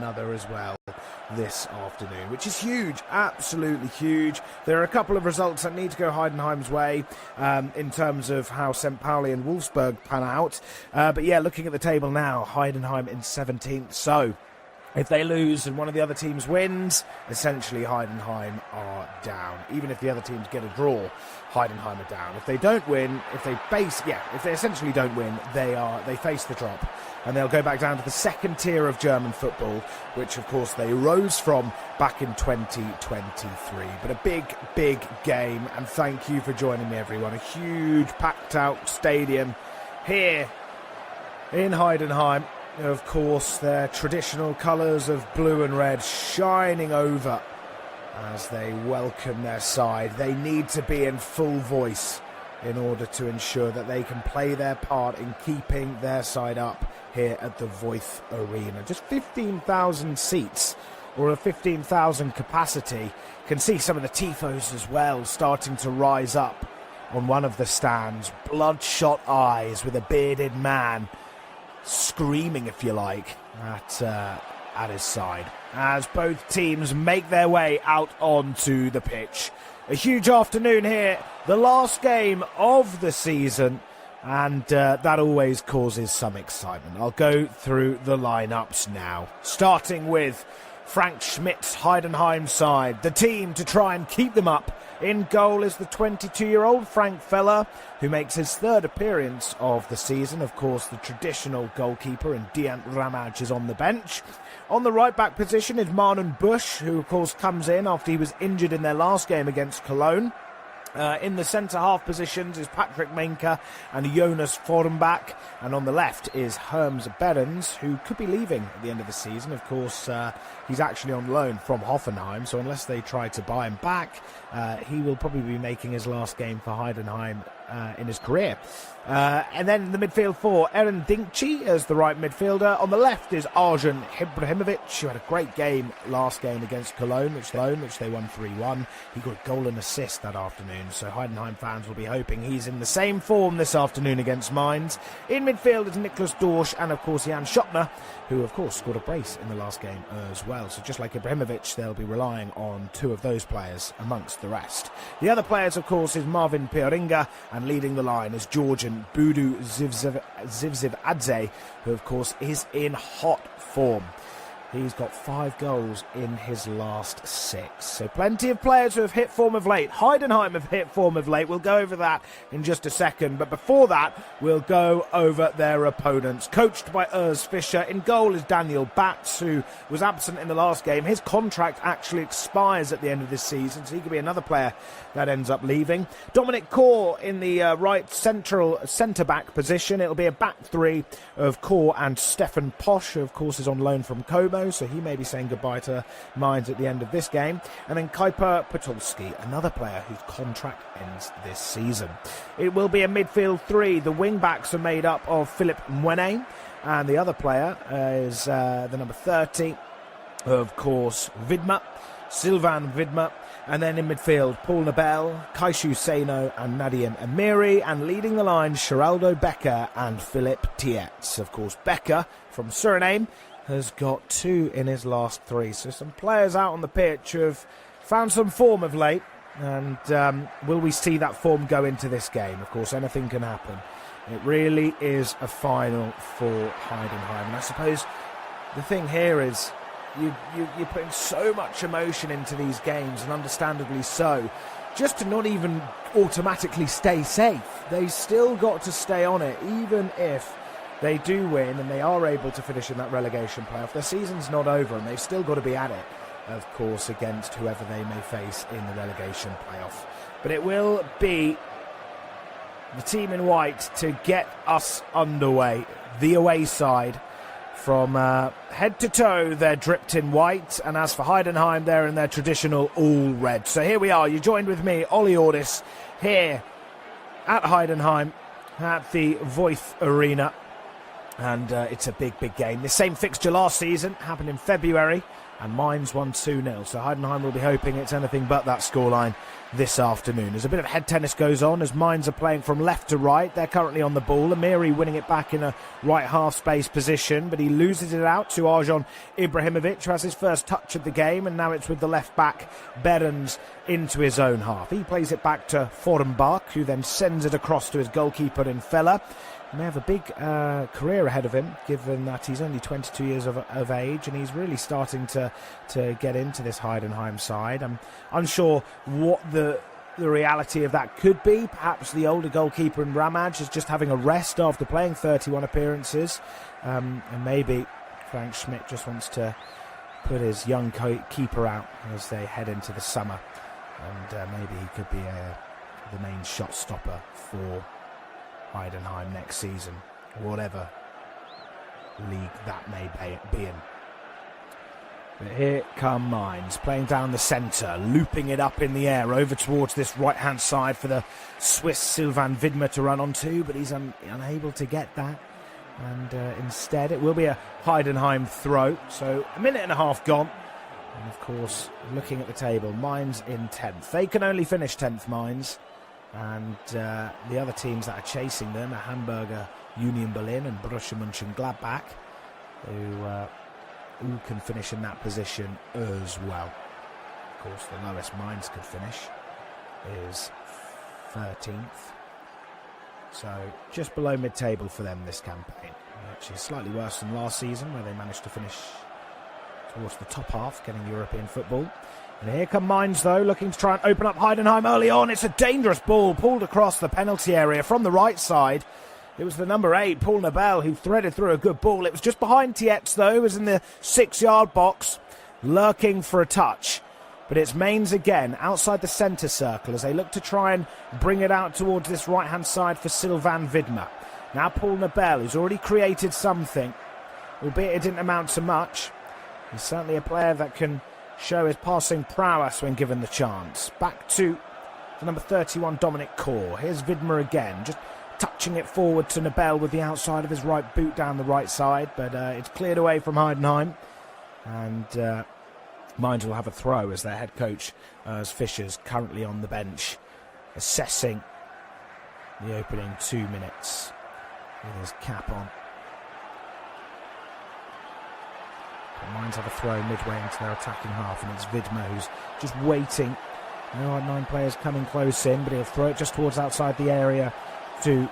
another as well this afternoon, which is huge, absolutely huge. There are a couple of results that need to go Heidenheim's way in terms of how St. Pauli and Wolfsburg pan out. But yeah, looking at the table now, Heidenheim in 17th. So if they lose and one of the other teams wins, essentially Heidenheim are down. Even if the other teams get a draw, Heidenheim are down. If they don't win, if they essentially don't win, they face the drop. And they'll go back down to the second tier of German football, which of course they rose from back in 2023. But a big, big game, and thank you for joining me, everyone. A huge packed out stadium here in Heidenheim. Of course, their traditional colours of blue and red shining over as they welcome their side. They need to be in full voice in order to ensure that they can play their part in keeping their side up here at the Voith Arena. Just 15,000 seats, or a 15,000 capacity. Can see some of the tifos as well starting to rise up on one of the stands. Bloodshot eyes with a bearded man screaming, if you like, at his side as both teams make their way out onto the pitch. A huge afternoon here, the last game of the season, and that always causes some excitement. I'll go through the lineups now, starting with Frank Schmidt's Heidenheim side, the team to try and keep them up. In goal is the 22-year-old Frank Feller, who makes his third appearance of the season. Of course, the traditional goalkeeper, and Dian Ramaj is on the bench. On the right-back position is Marlon Busch, who of course comes in after he was injured in their last game against Cologne. In the centre-half positions is Patrick Menke and Jonas Formbach. And on the left is Herms Berens, who could be leaving at the end of the season. Of course, he's actually on loan from Hoffenheim, so unless they try to buy him back, he will probably be making his last game for Heidenheim in his career. And then in the midfield four, Eren Dinkci as the right midfielder. On the left is Arjun Ibrahimovic, who had a great game last game against Cologne, which they won 3-1. He got a goal and assist that afternoon, so Heidenheim fans will be hoping he's in the same form this afternoon against Mainz. In midfield is Niklas Dorsch and, of course, Jan Schottner, who, of course, scored a brace in the last game as well. So just like Ibrahimovic, they'll be relying on two of those players amongst the rest. The other players, of course, is Marvin Pioringa, and leading the line is Georgian Budu Zivzivadze, who of course is in hot form. He's got 5 goals in his last 6. So plenty of players who have hit form of late. Heidenheim have hit form of late. We'll go over that in just a second. But before that, we'll go over their opponents. Coached by Urs Fischer. In goal is Daniel Batz, who was absent in the last game. His contract actually expires at the end of this season, so he could be another player that ends up leaving. Dominic Kor in the right central centre-back position. It'll be a back three of Kor and Stefan Posch, who of course is on loan from Como, so he may be saying goodbye to Mainz at the end of this game. And then Kuiper Podolski, another player whose contract ends this season. It will be a midfield three. The wing-backs are made up of Philip Mwene, and the other player is the number 30, of course, Widmer, Sylvain Widmer. And then in midfield, Paul Nabel, Kaishu Seno and Nadim Amiri. And leading the line, Geraldo Becker and Philip Tietz. Of course, Becker from Suriname has got 2 in his last 3. So some players out on the pitch who have found some form of late. And will we see that form go into this game? Of course, anything can happen. It really is a final for Heidenheim. And I suppose the thing here is you're putting so much emotion into these games, and understandably so, just to not even automatically stay safe. They still got to stay on it, even if they do win and they are able to finish in that relegation playoff. Their season's not over, and they've still got to be at it, of course, against whoever they may face in the relegation playoff. But it will be the team in white to get us underway. The away side. From head to toe, they're dripped in white. And as for Heidenheim, they're in their traditional all red. So here we are. You joined with me, Ollie Ordis, here at Heidenheim at the Voith Arena. And it's a big game. The same fixture last season happened in February, and Mainz won 2-0. So Heidenheim will be hoping it's anything but that scoreline this afternoon. As a bit of head tennis goes on, as Mainz are playing from left to right. They're currently on the ball. Amiri winning it back in a right half space position, but he loses it out to Arjan Ibrahimovic, who has his first touch of the game, and now it's with the left back Berens into his own half. He plays it back to Formbach, who then sends it across to his goalkeeper in Feller. He may have a big career ahead of him, given that he's only 22 years of age, and he's really starting to get into this Heidenheim side. I'm unsure what the reality of that could be. Perhaps the older goalkeeper in Ramaj is just having a rest after playing 31 appearances, and maybe Frank Schmidt just wants to put his young keeper out as they head into the summer, and maybe he could be the main shot stopper for Heidenheim next season, whatever league that may be in. But here come Mainz, playing down the centre, looping it up in the air over towards this right-hand side for the Swiss Sylvain Widmer to run onto, but he's unable to get that. And instead it will be a Heidenheim throw. So a minute and a half gone. And of course, looking at the table, Mainz in 10th. They can only finish 10th, Mainz. And the other teams that are chasing them are Hamburger Union Berlin and Borussia Mönchengladbach, who all can finish in that position as well. Of course, the lowest Mainz could finish is 13th. So just below mid-table for them this campaign. Actually slightly worse than last season, where they managed to finish towards the top half, getting European football. And here come Mainz, though, looking to try and open up Heidenheim early on. It's a dangerous ball pulled across the penalty area from the right side. It was the number 8, Paul Nobel, who threaded through a good ball. It was just behind Tietz, though. It was in the 6-yard box, lurking for a touch. But it's Mainz again, outside the centre circle, as they look to try and bring it out towards this right-hand side for Sylvain Widmer. Now Paul Nobel, who's already created something, albeit it didn't amount to much. He's certainly a player that can show his passing prowess when given the chance. Back to the number 31, Dominic Kor. Here's Widmer again, just touching it forward to Nobel with the outside of his right boot down the right side, but it's cleared away from Heidenheim. And Mainz will have a throw as their head coach, as Fischer's currently on the bench, assessing the opening 2 minutes with his cap on. Mainz have a throw midway into their attacking half, and it's Widmer who's just waiting. There are 9 players coming close in, but he'll throw it just towards outside the area to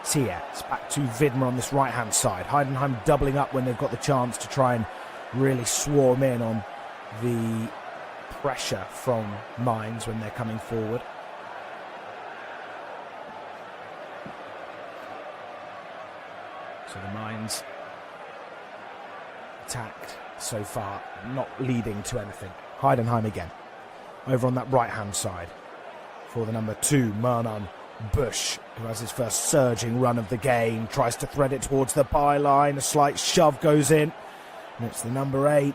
Tietz. Back to Widmer on this right-hand side. Heidenheim doubling up when they've got the chance to try and really swarm in on the pressure from Mainz when they're coming forward. So the Mainz attacked so far, not leading to anything. Heidenheim again, over on that right-hand side for the number 2, Mernan Busch, who has his first surging run of the game, tries to thread it towards the byline, a slight shove goes in, and it's the number 8,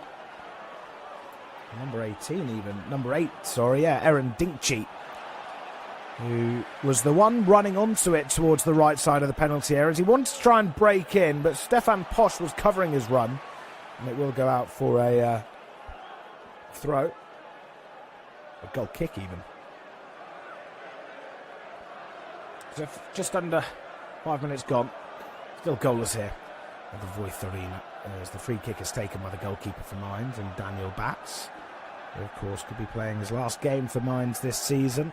number 18 even, number 8, sorry, yeah, Aaron Dinkchi, who was the one running onto it towards the right side of the penalty area as he wanted to try and break in, but Stefan Posch was covering his run. And it will go out for a throw. A goal kick even. So just under 5 minutes gone. Still goalless here at the Voith Arena. As the free kick is taken by the goalkeeper for Mainz and Daniel Batz, who of course could be playing his last game for Mainz this season.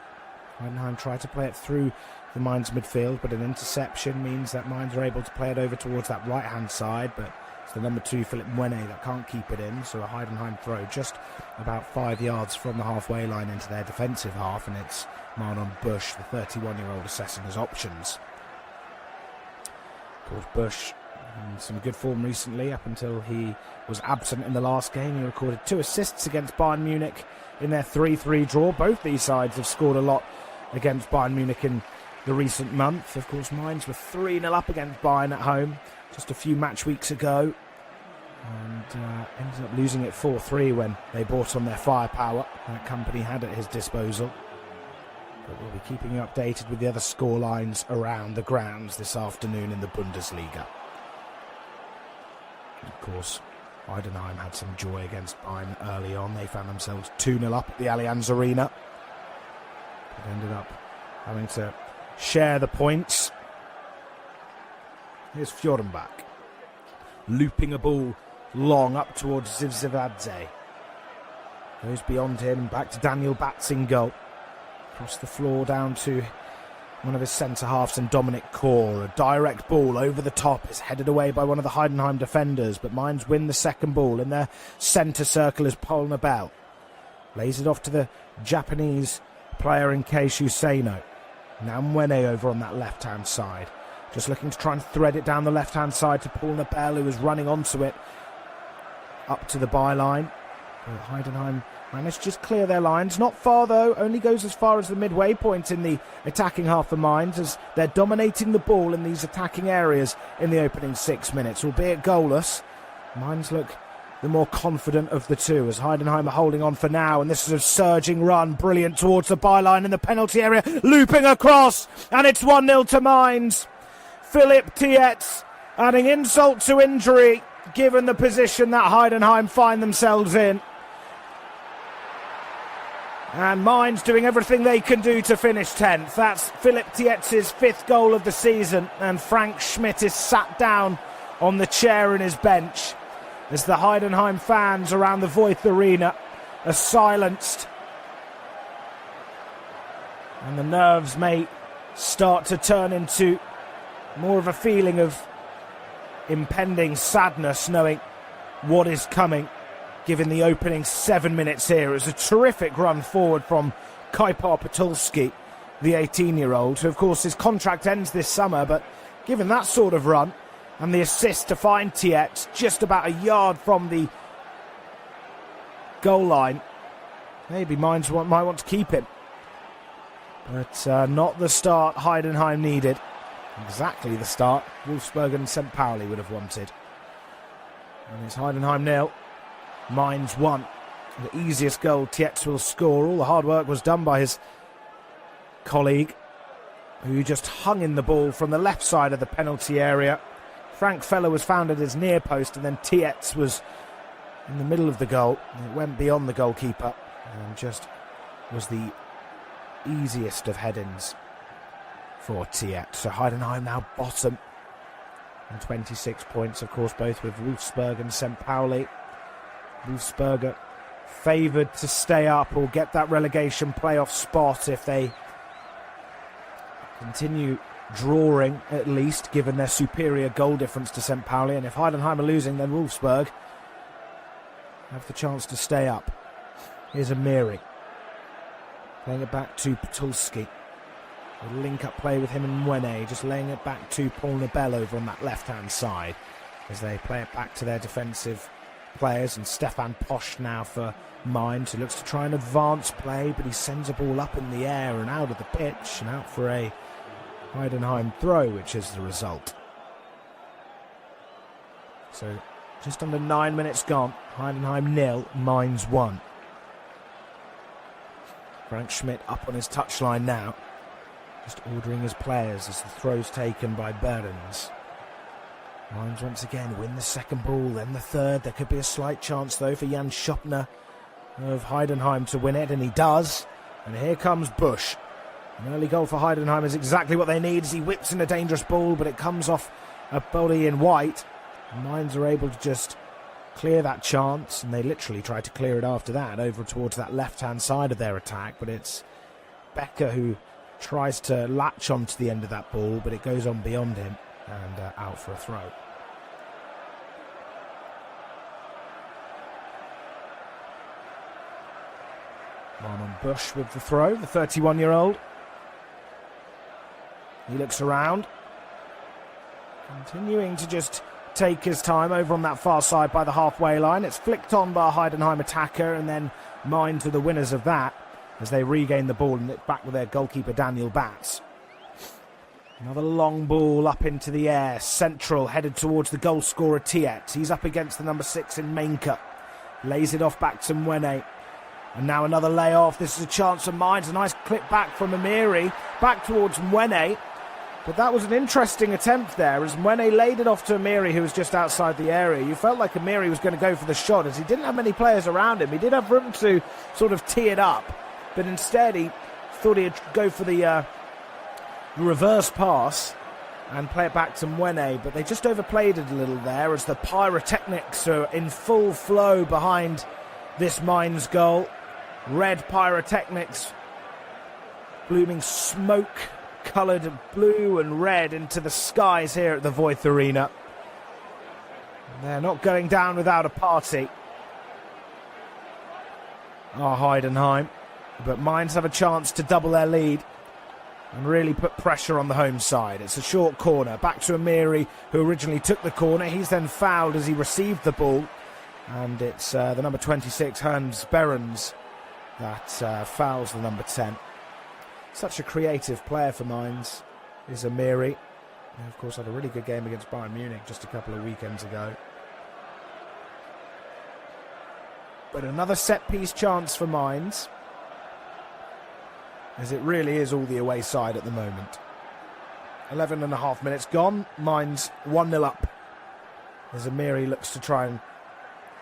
Heidenheim tried to play it through the Mainz midfield, but an interception means that Mainz are able to play it over towards that right-hand side, but the number 2, Philip Mwene, that can't keep it in, so a Heidenheim throw just about 5 yards from the halfway line into their defensive half, and it's Marlon Busch, the 31-year-old, assessing his options. Of course, Busch in some good form recently, up until he was absent in the last game. He recorded 2 assists against Bayern Munich in their 3-3 draw. Both these sides have scored a lot against Bayern Munich in the recent month. Of course, Mainz were 3-0 up against Bayern at home just a few match weeks ago, and ended up losing it 4-3 when they brought on their firepower that company had at his disposal. But we'll be keeping you updated with the other scorelines around the grounds this afternoon in the Bundesliga. Of course, Heidenheim had some joy against Bayern early on. They found themselves 2-0 up at the Allianz Arena. But ended up having to share the points. Here's Fjorenbach, looping a ball long up towards Zivzivadze. Goes beyond him, back to Daniel Batz in goal. Across the floor down to one of his centre-halves and Dominic Kor. A direct ball over the top is headed away by one of the Heidenheim defenders, but Mainz win the second ball in their centre circle as Paul Nobel lays it off to the Japanese player in Keishu Seno. Now Mwene over on that left-hand side. Just looking to try and thread it down the left-hand side to Paul Nobel, who was running onto it up to the byline. But Heidenheim managed to just clear their lines. Not far, though. Only goes as far as the midway point in the attacking half of Mainz, as they're dominating the ball in these attacking areas in the opening 6 minutes. Albeit goalless, Mainz look the more confident of the two, as Heidenheim are holding on for now. And this is a surging run. Brilliant towards the byline in the penalty area. Looping across. And it's 1-0 to Mainz. Philipp Tietz adding insult to injury, given the position that Heidenheim find themselves in. And Mainz doing everything they can do to finish 10th. That's Philipp Tietz's 5th goal of the season, and Frank Schmidt is sat down on the chair in his bench as the Heidenheim fans around the Voith Arena are silenced. And the nerves may start to turn into more of a feeling of impending sadness, knowing what is coming, given the opening 7 minutes here. It was a terrific run forward from Kajpar Patulski, the 18-year-old, who of course his contract ends this summer, but given that sort of run and the assist to find Tietz just about a yard from the goal line, maybe Mainz might want to keep him. But not the start Heidenheim needed. Exactly the start Wolfsburg and St. Pauli would have wanted. And it's Heidenheim 0, Mainz 1. The easiest goal Tietz will score. All the hard work was done by his colleague, who just hung in the ball from the left side of the penalty area. Frank Feller was found at his near post, and then Tietz was in the middle of the goal. It went beyond the goalkeeper and just was the easiest of head-ins for Tietz. So Heidenheim now bottom on 26 points, of course, both with Wolfsburg and St. Pauli. Wolfsburg are favoured to stay up or get that relegation playoff spot if they continue drawing, at least, given their superior goal difference to St. Pauli. And if Heidenheim are losing, then Wolfsburg have the chance to stay up. Here's Amiri playing it back to Patulski. A link-up play with him and Mwene, just laying it back to Paul Nobel over on that left-hand side as they play it back to their defensive players. And Stefan Posch now for Mainz, who looks to try and advance play, but he sends a ball up in the air and out of the pitch and out for a Heidenheim throw, which is the result. So just under 9 minutes gone. Heidenheim 0, Mainz 1. Frank Schmidt up on his touchline now, just ordering his players as the throw's taken by Behrens. Mainz once again win the second ball, then the third. There could be a slight chance, though, for Jan Schoppner of Heidenheim to win it, and he does. And here comes Busch. An early goal for Heidenheim is exactly what they need as he whips in a dangerous ball, but it comes off a body in white. And Mainz are able to just clear that chance, and they literally try to clear it after that over towards that left-hand side of their attack, but it's Becker who tries to latch onto the end of that ball, but it goes on beyond him and out for a throw. Marmon Busch with the throw, the 31-year-old. He looks around, continuing to just take his time over on that far side by the halfway line. It's flicked on by a Heidenheim attacker, and then Mainz to the winners of that as they regain the ball and it back with their goalkeeper Daniel Batz. Another long ball up into the air, central, headed towards the goal scorer Tietz. He's up against the number 6 in Mainka. Lays it off back to Mwene. And now another layoff. This is a chance for Mainz. A nice clip back from Amiri. Back towards Mwene. But that was an interesting attempt there, as when they laid it off to Amiri, who was just outside the area. You felt like Amiri was going to go for the shot, as he didn't have many players around him. He did have room to sort of tee it up, but instead he thought he'd go for the reverse pass and play it back to Mwene, but they just overplayed it a little there, as the pyrotechnics are in full flow behind this Mainz goal. Red pyrotechnics, blooming smoke coloured blue and red into the skies here at the Voith Arena. They're not going down without a party, Heidenheim, but Mainz have a chance to double their lead and really put pressure on the home side. It's a short corner, back to Amiri, who originally took the corner. He's then fouled as he received the ball, and it's the number 26, Hans Behrens, that fouls the number 10. Such a creative player for Mainz is Amiri. He, of course, had a really good game against Bayern Munich just a couple of weekends ago. But another set-piece chance for Mainz, as it really is all the away side at the moment. 11 and a half minutes gone. Mainz 1-0 up, as Amiri looks to try and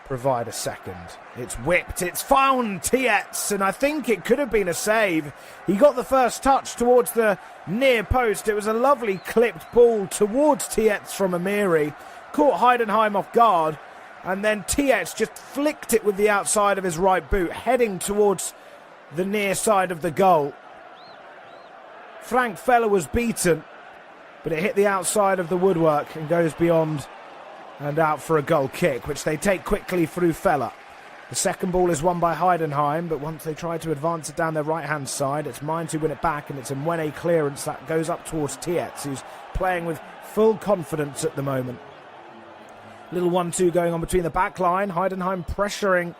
provide a second. It's whipped, it's found Tietz, and I think it could have been a save. He got the first touch towards the near post. It was a lovely clipped ball towards Tietz from Amiri. Caught Heidenheim off guard, and then Tietz just flicked it with the outside of his right boot, heading towards the near side of the goal. Frank Feller was beaten, but it hit the outside of the woodwork and goes beyond and out for a goal kick, which they take quickly through Feller. The second ball is won by Heidenheim, but once they try to advance it down their right-hand side, it's Mainz who win it back, and it's a Mwene clearance that goes up towards Tietz, who's playing with full confidence at the moment. Little 1-2 going on between the back line. Heidenheim pressuring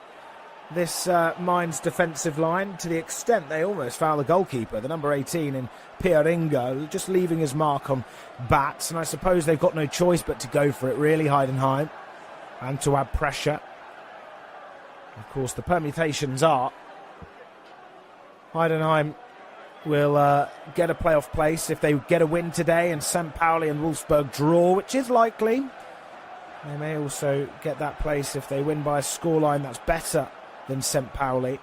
this Mainz defensive line to the extent they almost foul the goalkeeper, the number 18 in Pieringo, just leaving his mark on Bats, and I suppose they've got no choice but to go for it, really, Heidenheim, and to add pressure. Of course, the permutations are Heidenheim will get a playoff place if they get a win today and St. Pauli and Wolfsburg draw, which is likely. They may also get that place if they win by a scoreline that's better than St. Pauli.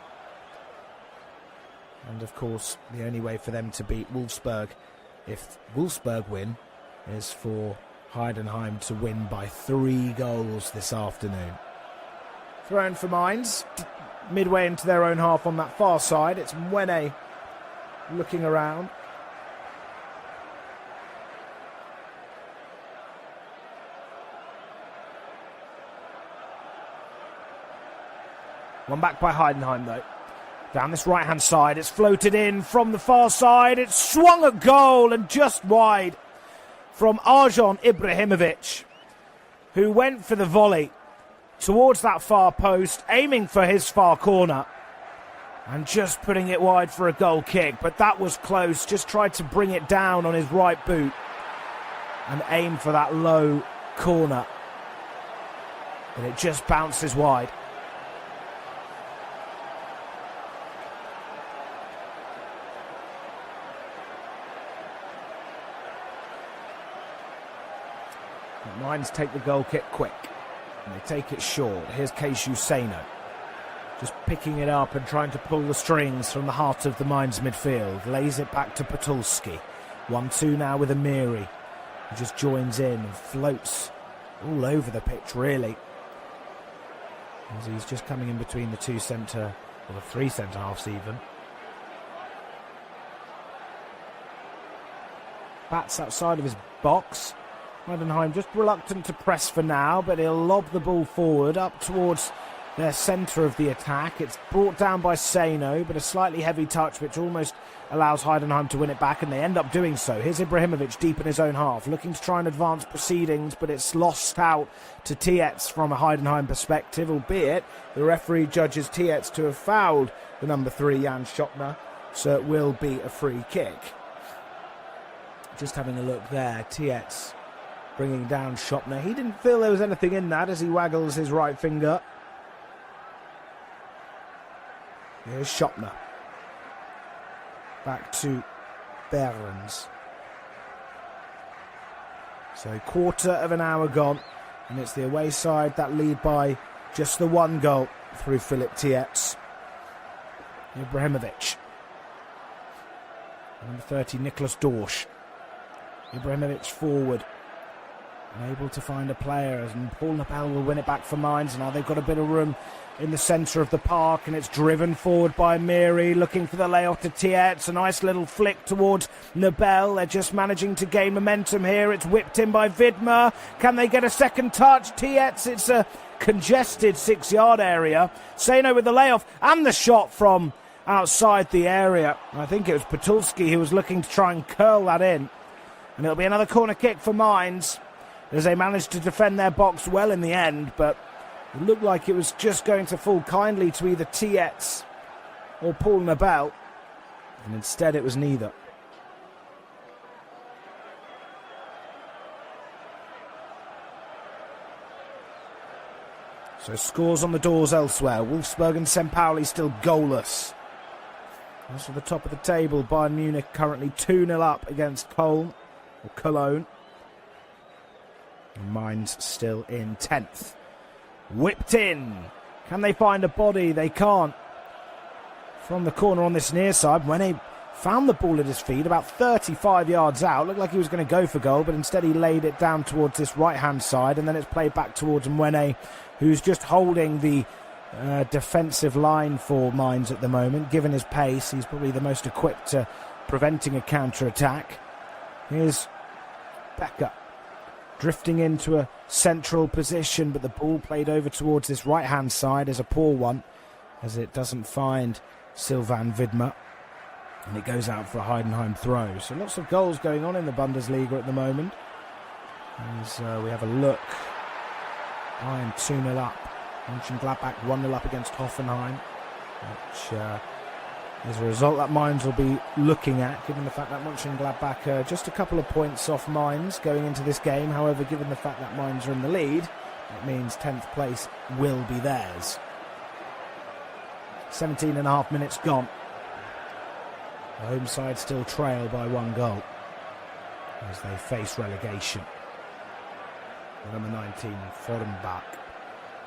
And of course, the only way for them to beat Wolfsburg, if Wolfsburg win, is for Heidenheim to win by 3 goals this afternoon. Thrown for Mainz, midway into their own half on that far side. It's Mwene looking around. One back by Heidenheim, though. Down this right-hand side, it's floated in from the far side. It's swung at goal and just wide from Arjan Ibrahimovic, who went for the volley towards that far post, aiming for his far corner and just putting it wide for a goal kick. But that was close. Just tried to bring it down on his right boot and aim for that low corner. But it just bounces wide. Mainz take the goal kick quick, and they take it short. Here's Keishu Seno, just picking it up and trying to pull the strings from the heart of the Mainz midfield. Lays it back to Podolski. 1-2 now with Amiri, who just joins in and floats all over the pitch, really, as he's just coming in between the 3 centre halves even. Bats outside of his box. Heidenheim just reluctant to press for now, but he'll lob the ball forward up towards their centre of the attack. It's brought down by Seno, but a slightly heavy touch which almost allows Heidenheim to win it back, and they end up doing so. Here's Ibrahimovic deep in his own half, looking to try and advance proceedings, but it's lost out to Tietz from a Heidenheim perspective, albeit the referee judges Tietz to have fouled the number 3, Jan Schoppner, so it will be a free kick. Just having a look there, Tietz bringing down Schoppner. He didn't feel there was anything in that as he waggles his right finger. Here's Schoppner. Back to Behrens. So quarter of an hour gone, and it's the away side that lead by just the one goal through Philip Tietz. Ibrahimovic. Number 30, Nicholas Dorsch. Ibrahimovic forward. Unable to find a player, and Paul Nobel will win it back for Mainz. Now they've got a bit of room in the centre of the park, and it's driven forward by Miri, looking for the layoff to Tietz. A nice little flick towards Nobel. They're just managing to gain momentum here. It's whipped in by Widmer. Can they get a second touch? Tietz, it's a congested 6-yard area. Seno with the layoff and the shot from outside the area. I think it was Patulski who was looking to try and curl that in. And it'll be another corner kick for Mainz, as they managed to defend their box well in the end, but it looked like it was just going to fall kindly to either Tietz or Paul Nobel, and instead it was neither. So scores on the doors elsewhere. Wolfsburg and St. Pauli still goalless. As for the top of the table, Bayern Munich currently 2-0 up against Cologne. And Mainz still in 10th. Whipped in. Can they find a body? They can't. From the corner on this near side, Mwene found the ball at his feet about 35 yards out. Looked like he was going to go for goal, but instead he laid it down towards this right-hand side, and then it's played back towards Mwene, who's just holding the defensive line for Mainz at the moment. Given his pace, he's probably the most equipped to preventing a counter-attack. Here's Becker drifting into a central position, but the ball played over towards this right-hand side is a poor one, as it doesn't find Sylvain Widmer, and it goes out for a Heidenheim throw. So lots of goals going on in the Bundesliga at the moment. As we have a look, Bayern 2-0 up. Mönchengladbach 1-0 up against Hoffenheim, which is a result that Mainz will be looking at, given the fact that Mönchengladbach are just a couple of points off Mainz going into this game. However, given the fact that Mainz are in the lead, it means 10th place will be theirs. 17.5 minutes gone. The home side still trail by 1 goal as they face relegation. Number 19, Formbach,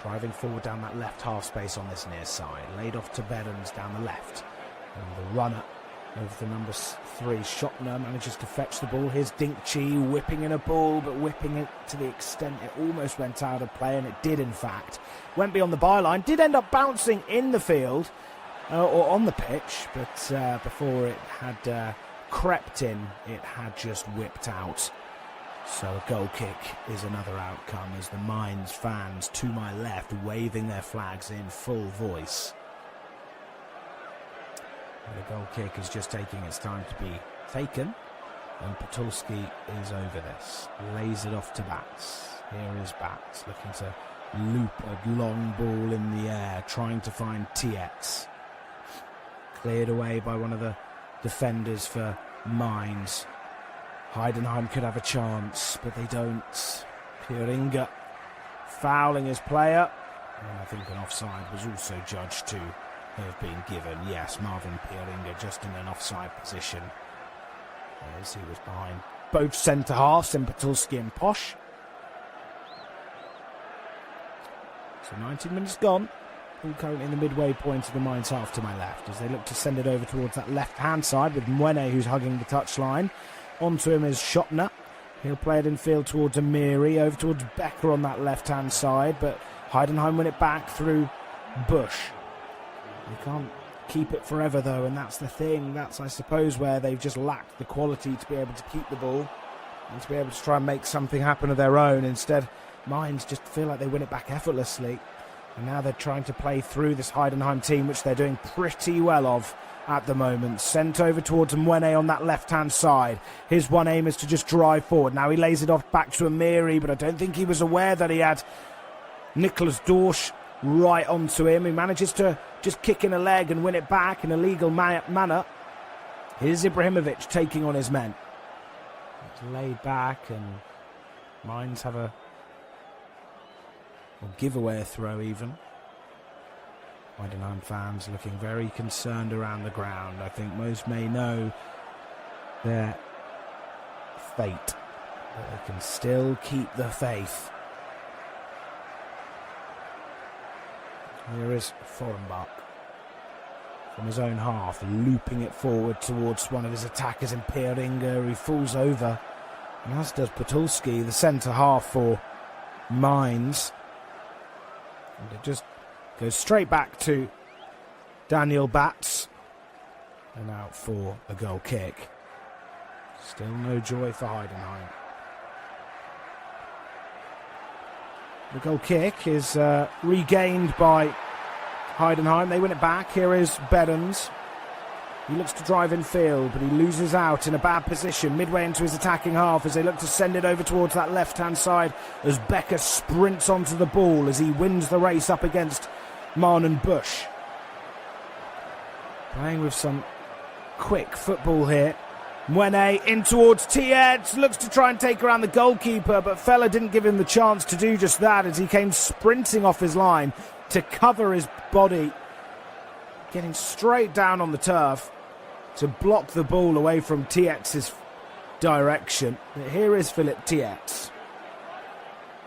driving forward down that left half space on this near side. Laid off to Behrens down the left. And the runner of the number 3, Schottner, manages to fetch the ball. Here's Dinkchi whipping in a ball, but whipping it to the extent it almost went out of play, and it did in fact. Went beyond the byline, did end up bouncing in the field, or on the pitch, but before it had crept in, it had just whipped out. So a goal kick is another outcome, as the Mainz fans to my left waving their flags in full voice. The goal kick is just taking its time to be taken, and Patulski is over this. Lays it off to Batz. Here is Batz looking to loop a long ball in the air, trying to find Tietz. Cleared away by one of the defenders for Mainz. Heidenheim could have a chance, but they don't. Pieringa fouling his player, and I think an offside was also judged to have been given. Yes, Marvin Pieringa just in an offside position, as he was behind both centre-halves in Patulski and Posch. So 19 minutes gone. All currently in the midway point of the Mainz half to my left, as they look to send it over towards that left-hand side with Mwene, who's hugging the touchline. Onto him is Schottner. He'll play it in field towards Amiri, over towards Becker on that left-hand side, but Heidenheim win it back through Bush. They can't keep it forever, though, and that's the thing. That's, I suppose, where they've just lacked the quality to be able to keep the ball and to be able to try and make something happen of their own. Instead, Mainz just feel like they win it back effortlessly, and now they're trying to play through this Heidenheim team, which they're doing pretty well of at the moment. Sent over towards Mwene on that left-hand side. His one aim is to just drive forward. Now he lays it off back to Amiri, but I don't think he was aware that he had Nicholas Dorsch right onto him. He manages to just kick in a leg and win it back in a legal manner. Here's Ibrahimovic taking on his men. It's laid back, and Mainz have a giveaway throw even. Heidenheim fans looking very concerned around the ground. I think most may know their fate But they can still keep the faith. Here is Forenbach from his own half, looping it forward towards one of his attackers in Pieringa. He falls over, and as does Podolski, the centre half for Mainz. And it just goes straight back to Daniel Batz, and out for a goal kick. Still no joy for Heidenheim. The goal kick is regained by Heidenheim. They win it back. Here is Behrens. He looks to drive in field, but he loses out in a bad position midway into his attacking half as they look to send it over towards that left-hand side as Becker sprints onto the ball as he wins the race up against Marnon Busch. Playing with some quick football here. Mwene in towards Tietz, looks to try and take around the goalkeeper, but Feller didn't give him the chance to do just that as he came sprinting off his line to cover his body, getting straight down on the turf to block the ball away from Tietz's direction. But here is Philip Tietz,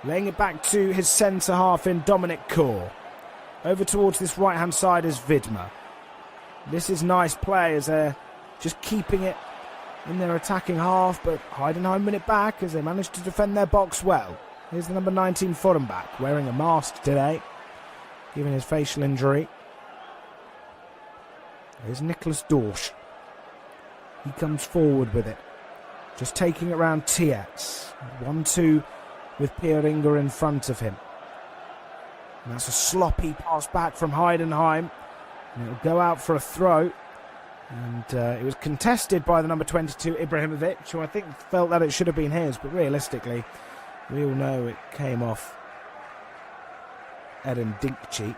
laying it back to his centre half in Dominic Kor. Over towards this right-hand side is Widmer. This is nice play as they're just keeping it in their attacking half, but Heidenheim win it back as they manage to defend their box well. Here's the number 19 Forenbach, wearing a mask today, given his facial injury. Here's Nicholas Dorsch. He comes forward with it, just taking it round Tietz. 1-2 with Pieringa in front of him. And that's a sloppy pass back from Heidenheim, and it'll go out for a throw. And it was contested by the number 22, Ibrahimovic, who I think felt that it should have been his, but realistically, we all know it came off Eden Dinkci,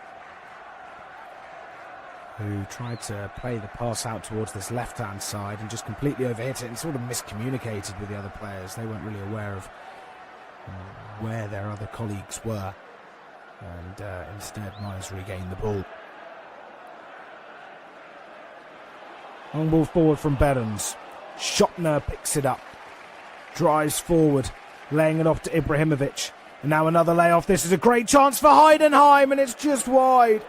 who tried to play the pass out towards this left-hand side and just completely overhit it and sort of miscommunicated with the other players. They weren't really aware of where their other colleagues were, and instead Mainz regained the ball. Long ball forward from Behrens. Schoppner picks it up, drives forward, laying it off to Ibrahimovic. And now another layoff. This is a great chance for Heidenheim, and it's just wide.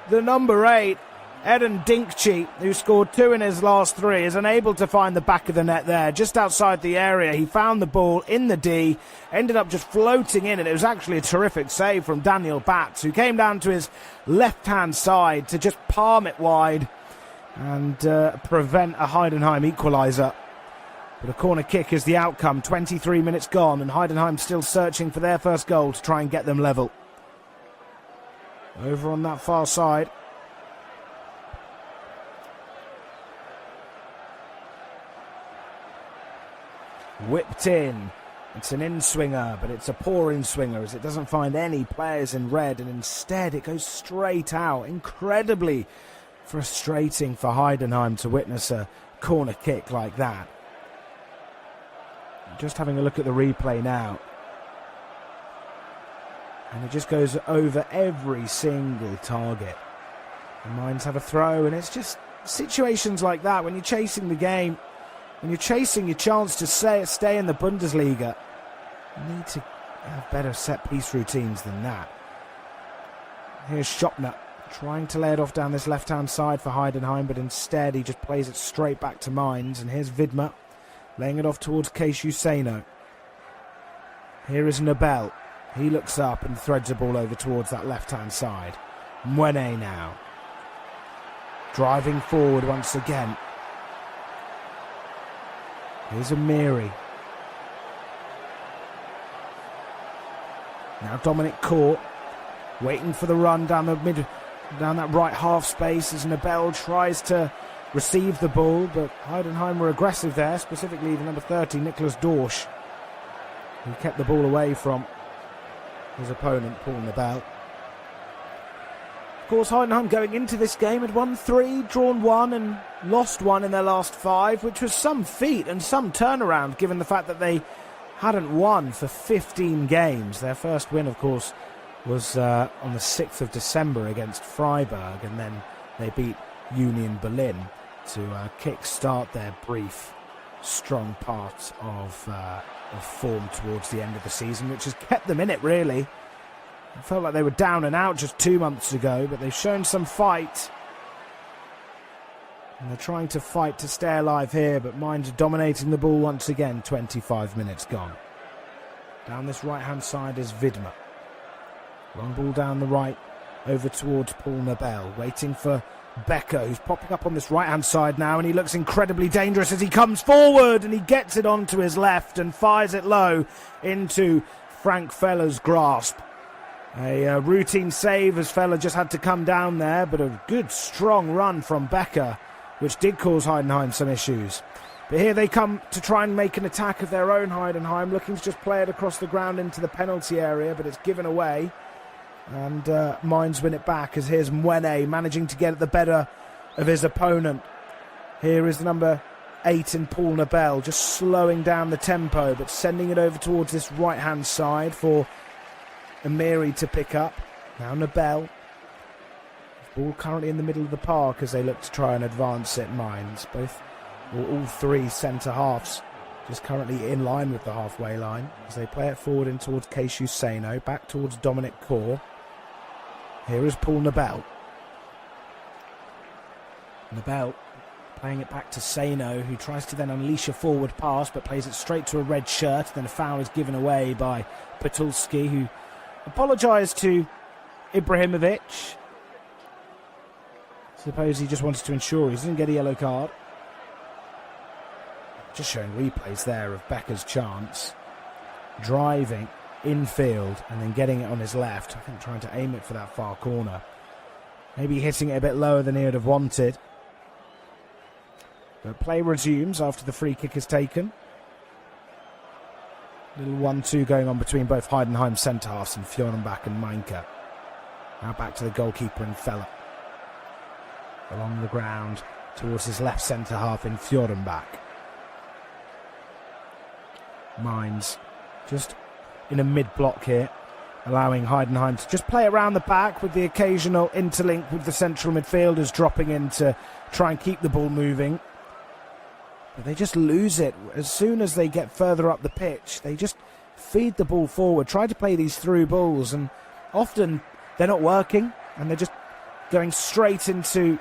The number 8, Eden Dinkci, who scored 2 in his last 3, is unable to find the back of the net there, just outside the area. He found the ball in the D, ended up just floating in, and it was actually a terrific save from Daniel Batz, who came down to his left-hand side to just palm it wide and prevent a Heidenheim equaliser. But a corner kick is the outcome. 23 minutes gone, and Heidenheim still searching for their first goal to try and get them level. Over on that far side, whipped in. It's an in-swinger, but it's a poor in-swinger as it doesn't find any players in red, and instead it goes straight out. Incredibly frustrating for Heidenheim to witness a corner kick like that. Just having a look at the replay now, and it just goes over every single target. The Mainz have a throw, and it's just situations like that when you're chasing the game, when you're chasing your chance to stay in the Bundesliga, you need to have better set-piece routines than that. Here's Schoppner trying to lay it off down this left-hand side for Heidenheim, but instead he just plays it straight back to Mainz. And here's Widmer laying it off towards Keishu Seno. Here is Nobel. He looks up and threads the ball over towards that left-hand side. Mwene now, driving forward once again. Here's Amiri. Now Dominic Kor, waiting for the run down that right half space as Nobel tries to receive the ball, but Heidenheim were aggressive there, specifically the number 30, Nicholas Dorsch, who kept the ball away from his opponent, Paul Nobel. Of course, Heidenheim going into this game had won 3, drawn 1 and lost 1 in their last 5, which was some feat and some turnaround given the fact that they hadn't won for 15 games. Their first win, of course, was on the 6th of December against Freiburg, and then they beat Union Berlin to kick-start their brief strong part of form towards the end of the season, which has kept them in it, really. It felt like they were down and out just 2 months ago, but they've shown some fight. And they're trying to fight to stay alive here, but Mainz are dominating the ball once again. 25 minutes gone. Down this right-hand side is Widmer. Long ball down the right, over towards Paul Nobel, waiting for Becker, who's popping up on this right-hand side now, and he looks incredibly dangerous as he comes forward, and he gets it onto his left and fires it low into Frank Feller's grasp. A routine save as Feller just had to come down there, but a good, strong run from Becker, which did cause Heidenheim some issues. But here they come to try and make an attack of their own, Heidenheim, looking to just play it across the ground into the penalty area, but it's given away. And Mainz win it back as here's Mwene managing to get at the better of his opponent. Here is number 8 in Paul Nobel, just slowing down the tempo, but sending it over towards this right-hand side for Amiri to pick up. Now Nobel. Ball currently in the middle of the park as they look to try and advance it, Mainz. All three centre-halves just currently in line with the halfway line as they play it forward in towards Keishu Seno, back towards Dominic Kor. Here is Paul Nobel. Nobel playing it back to Seno, who tries to then unleash a forward pass but plays it straight to a red shirt. Then a foul is given away by Patulski, who apologised to Ibrahimovic. Suppose he just wanted to ensure he doesn't get a yellow card. Just showing replays there of Becker's chance. Driving infield and then getting it on his left. I think trying to aim it for that far corner. Maybe hitting it a bit lower than he would have wanted. But play resumes after the free kick is taken. Little 1-2 going on between both Heidenheim centre-halves and Fjorenbach and Meinke. Now back to the goalkeeper in Feller. Along the ground towards his left centre-half in Fjorenbach. Mainz just in a mid-block here, allowing Heidenheim to just play around the back with the occasional interlink with the central midfielders dropping in to try and keep the ball moving. But they just lose it as soon as they get further up the pitch. They just feed the ball forward, try to play these through balls, and often they're not working and they're just going straight into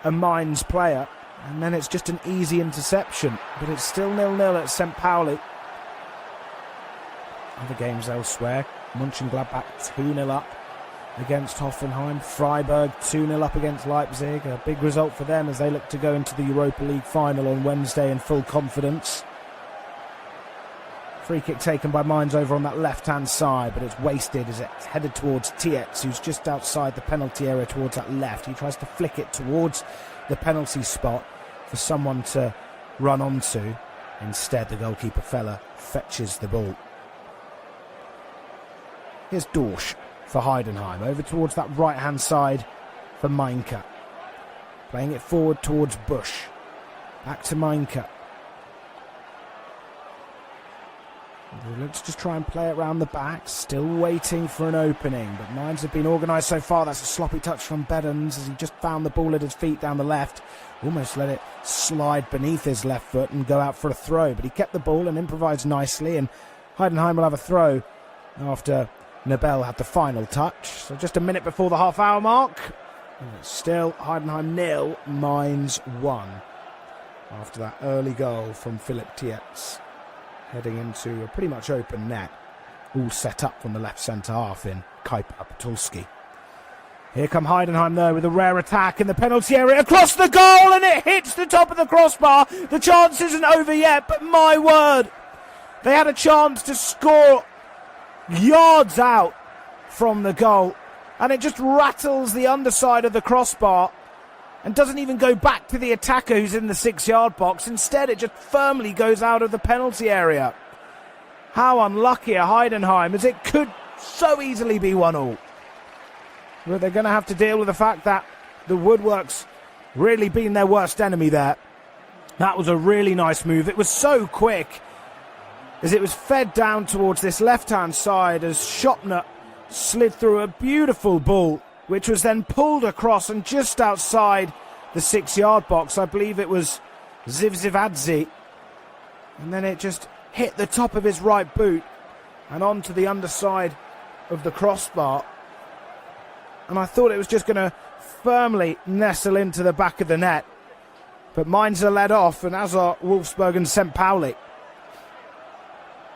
a Mainz player, and then it's just an easy interception. But it's still 0-0 at St. Pauli. Other games elsewhere, Mönchengladbach 2-0 up against Hoffenheim. Freiburg 2-0 up against Leipzig. A big result for them as they look to go into the Europa League final on Wednesday in full confidence. Free kick taken by Mainz over on that left-hand side, but it's wasted as it's headed towards Tietz, who's just outside the penalty area towards that left. He tries to flick it towards the penalty spot for someone to run onto. Instead, the goalkeeper Feller fetches the ball. Here's Dorsch for Heidenheim, over towards that right-hand side for Meinke. Playing it forward towards Busch. Back to Meinke. Let's just try and play it round the back, still waiting for an opening, but Mainz have been organised so far. That's a sloppy touch from Beddens as he just found the ball at his feet down the left, almost let it slide beneath his left foot and go out for a throw, but he kept the ball and improvised nicely, and Heidenheim will have a throw after Nobel had the final touch. So just a minute before the half-hour mark, and it's still Heidenheim 0, Mainz 1, after that early goal from Philipp Tietz. Heading into a pretty much open net, all set up from the left centre-half in Kuiper Patulski. Here come Heidenheim, though, with a rare attack in the penalty area, across the goal, and it hits the top of the crossbar. The chance isn't over yet, but my word, they had a chance to score yards out from the goal, and it just rattles the underside of the crossbar and doesn't even go back to the attacker who's in the 6-yard box. Instead, it just firmly goes out of the penalty area. How unlucky are Heidenheim, as it could so easily be 1-1. But they're going to have to deal with the fact that the woodwork's really been their worst enemy there. That was a really nice move. It was so quick as it was fed down towards this left-hand side as Schoppner slid through a beautiful ball, which was then pulled across and just outside the 6-yard box. I believe it was Zivzivadze And then it just hit the top of his right boot and onto the underside of the crossbar. And I thought it was just going to firmly nestle into the back of the net. But Mainz are led off, and as are Wolfsburg and St. Pauli.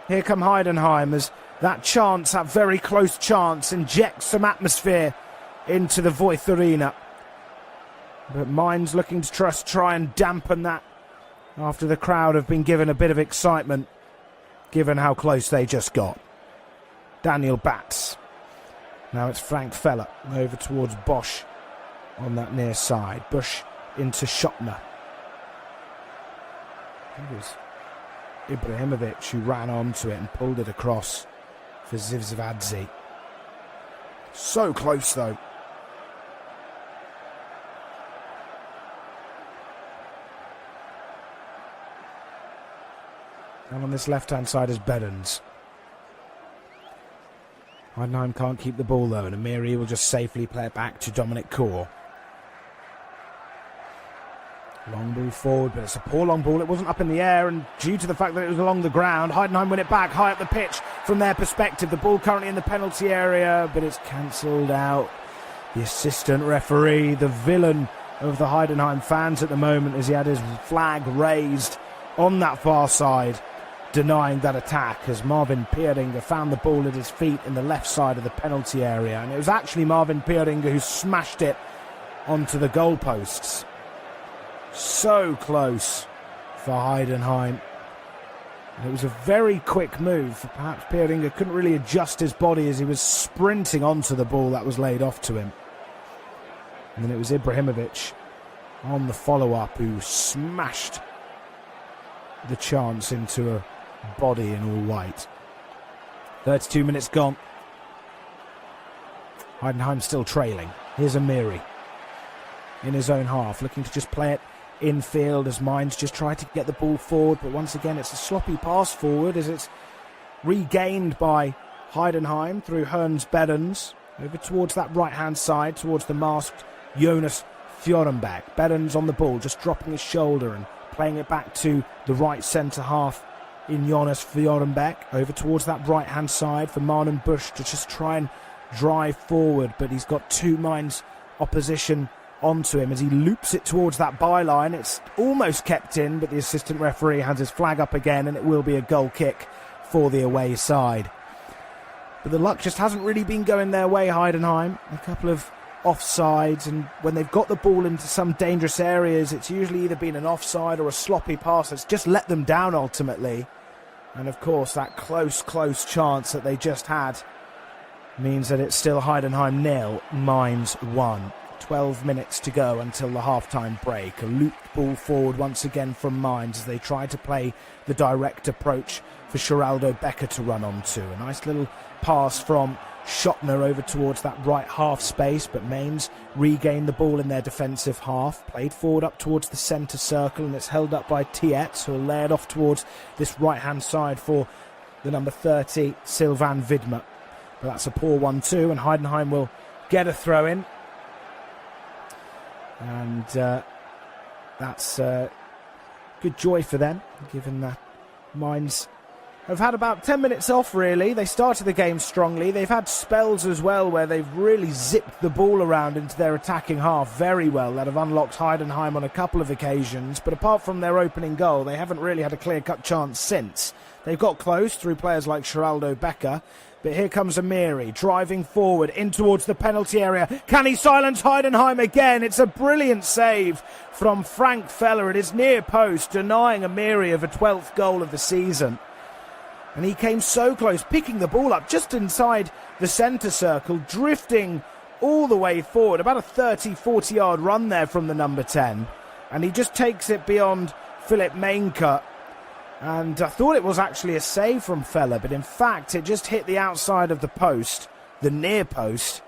Here come Heidenheim as that chance, that very close chance, injects some atmosphere into the Voith Arena. But Mainz looking to try and dampen that after the crowd have been given a bit of excitement, given how close they just got. Daniel Batz. Now it's Frank Feller over towards Bosch on that near side. Bush into Schottner. It was Ibrahimovic who ran onto it and pulled it across for Zivzvadze. So close though. And on this left-hand side is Behrens. Heidenheim can't keep the ball though, and Amiri will just safely play it back to Dominic Kor. Long ball forward, but it's a poor long ball. It wasn't up in the air, and due to the fact that it was along the ground, Heidenheim win it back high up the pitch from their perspective. The ball currently in the penalty area, but it's cancelled out. The assistant referee, the villain of the Heidenheim fans at the moment, as he had his flag raised on that far side, denying that attack, as Marvin Pieringer found the ball at his feet in the left side of the penalty area. And it was actually Marvin Pieringer who smashed it onto the goalposts. So close for Heidenheim. And it was a very quick move. Perhaps Pieringer couldn't really adjust his body as he was sprinting onto the ball that was laid off to him. And then it was Ibrahimovic on the follow-up who smashed the chance into a body in all white. 32 minutes gone. Heidenheim still trailing. Here's Amiri in his own half, looking to just play it infield as Mainz just try to get the ball forward, but once again it's a sloppy pass forward as it's regained by Heidenheim through Hans Behrens over towards that right hand side towards the masked Jonas Fjorenberg. Behrens on the ball, just dropping his shoulder and playing it back to the right centre half in Jonas Fjorenberg over towards that right hand side for Marlon Busch to just try and drive forward, but he's got two Mainz opposition onto him as he loops it towards that byline. It's almost kept in, but the assistant referee has his flag up again, and it will be a goal kick for the away side. But the luck just hasn't really been going their way, Heidenheim. A couple of offsides, and when they've got the ball into some dangerous areas, it's usually either been an offside or a sloppy pass that's just let them down ultimately. And of course that close chance that they just had means that it's still Heidenheim 0, Mainz 1. 12 minutes to go until the half-time break. A looped ball forward once again from Mainz as they try to play the direct approach for Geraldo Becker to run onto. A nice little pass from Schottner over towards that right half space, but Mainz regain the ball in their defensive half. Played forward up towards the centre circle, and it's held up by Tietz, who will lay it off towards this right-hand side for the number 30, Sylvain Widmer. But that's a poor 1-2, and Heidenheim will get a throw-in. And that's good joy for them, given that Mainz have had about 10 minutes off, really. They started the game strongly. They've had spells as well where they've really zipped the ball around into their attacking half very well. That have unlocked Heidenheim on a couple of occasions. But apart from their opening goal, they haven't really had a clear-cut chance since. They've got close through players like Geraldo Becker. But here comes Amiri, driving forward in towards the penalty area. Can he silence Heidenheim again? It's a brilliant save from Frank Feller at his near post, denying Amiri of a 12th goal of the season. And he came so close, picking the ball up just inside the centre circle, drifting all the way forward. About a 30-40 yard run there from the number 10. And he just takes it beyond Philip Mainka. And I thought it was actually a save from Feller, but in fact it just hit the outside of the post, the near post.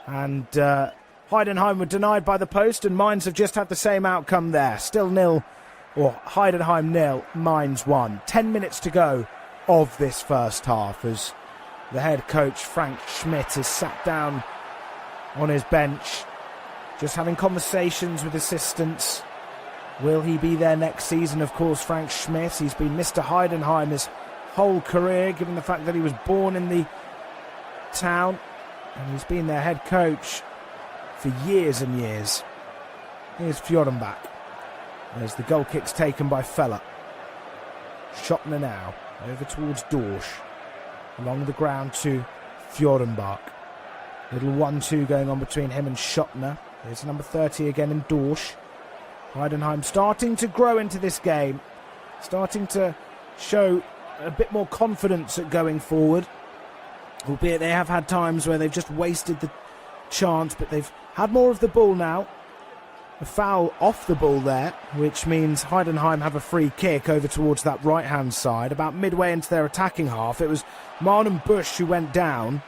And Heidenheim were denied by the post, and Mainz have just had the same outcome there. Still 0, or Heidenheim 0, Mainz 1. 10 minutes to go of this first half as the head coach Frank Schmidt is sat down on his bench, just having conversations with assistants Will he be there next season? Of course, Frank Schmidt. He's been Mr. Heidenheim his whole career, given the fact that he was born in the town. And he's been their head coach for years and years. Here's Fjorenbach. There's the goal kicks taken by Feller. Schottner now, over towards Dorsch. Along the ground to Fjorenbach. Little 1-2 going on between him and Schottner. There's number 30 again in Dorsch. Heidenheim starting to grow into this game. Starting to show a bit more confidence at going forward. Albeit they have had times where they've just wasted the chance, but they've had more of the ball now. A foul off the ball there, which means Heidenheim have a free kick over towards that right-hand side. About midway into their attacking half, it was Marlon Bush who went down.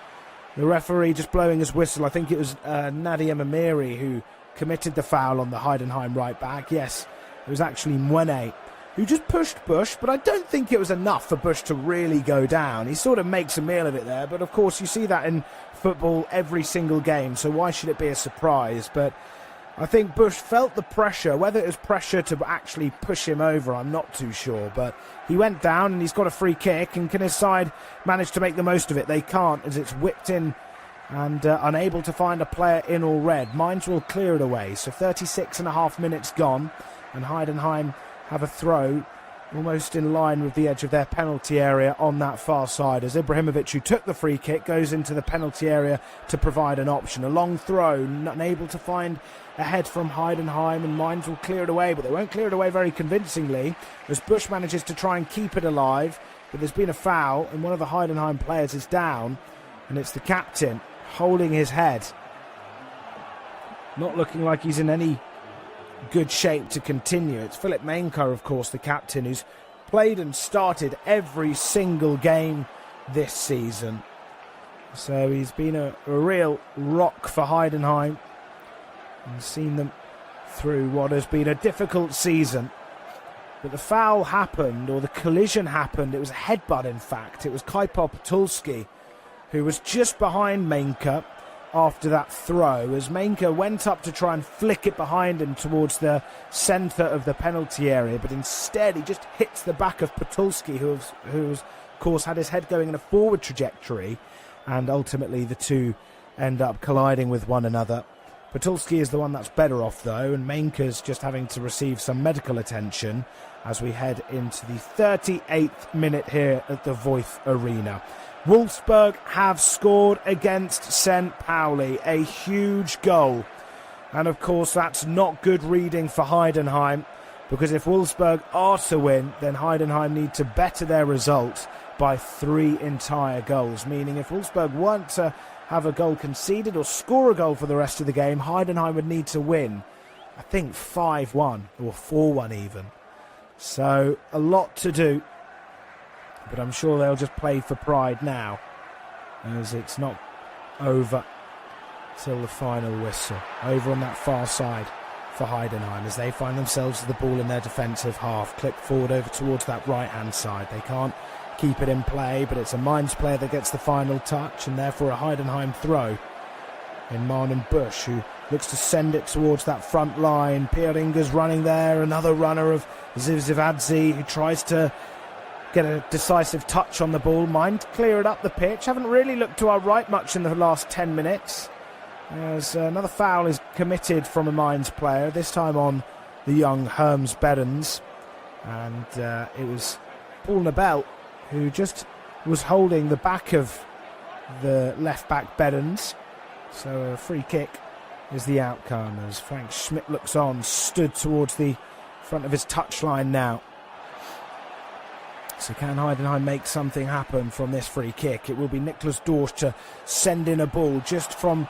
The referee just blowing his whistle. I think it was Nadia Mamiri who committed the foul on the Heidenheim right-back. Yes, it was actually Mwene who just pushed Bush, but I don't think it was enough for Bush to really go down. He sort of makes a meal of it there, but of course you see that in football every single game, so why should it be a surprise? But I think Bush felt the pressure. Whether it was pressure to actually push him over, I'm not too sure. But he went down and he's got a free kick. And can his side manage to make the most of it? They can't, as it's whipped in and unable to find a player in or red. Mainz will clear it away. So 36.5 minutes gone. And Heidenheim have a throw almost in line with the edge of their penalty area on that far side, as Ibrahimovic, who took the free kick, goes into the penalty area to provide an option. A long throw, unable to find a head from Heidenheim, and Mainz will clear it away, but they won't clear it away very convincingly, as Bush manages to try and keep it alive, but there's been a foul, and one of the Heidenheim players is down, and it's the captain holding his head. Not looking like he's in any good shape to continue. It's Philip Mainka, of course, the captain, who's played and started every single game this season. So he's been a real rock for Heidenheim and seen them through what has been a difficult season. But the foul happened, or the collision happened. It was a headbutt, in fact. It was Kaipo Potulski who was just behind Mainka after that throw, as Mainka went up to try and flick it behind him towards the centre of the penalty area, but instead he just hits the back of Potulski, who's of course had his head going in a forward trajectory, and ultimately the two end up colliding with one another. Potulski is the one that's better off though, and Mainka's just having to receive some medical attention as we head into the 38th minute here at the Voith Arena. Wolfsburg have scored against St. Pauli, a huge goal. And of course that's not good reading for Heidenheim, because if Wolfsburg are to win, then Heidenheim need to better their result by 3 entire goals. Meaning if Wolfsburg want to have a goal conceded or score a goal for the rest of the game, Heidenheim would need to win, I think 5-1 or 4-1 even. So a lot to do. But I'm sure they'll just play for pride now, as it's not over till the final whistle. Over on that far side for Heidenheim, as they find themselves with the ball in their defensive half. Clip forward over towards that right-hand side. They can't keep it in play, but it's a Mainz player that gets the final touch, and therefore a Heidenheim throw in Marlon Bush, who looks to send it towards that front line. Pierre Inger's running there. Another runner of Zivzivadze, who tries to get a decisive touch on the ball. Mainz clear it up the pitch. Haven't really looked to our right much in the last 10 minutes. As another foul is committed from a Mainz player, this time on the young Herms Berens. And it was Paul Nabel who just was holding the back of the left-back Berens. So a free kick is the outcome, as Frank Schmidt looks on, stood towards the front of his touchline now. So can Heidenheim make something happen from this free kick? It will be Niklas Dorsch to send in a ball just from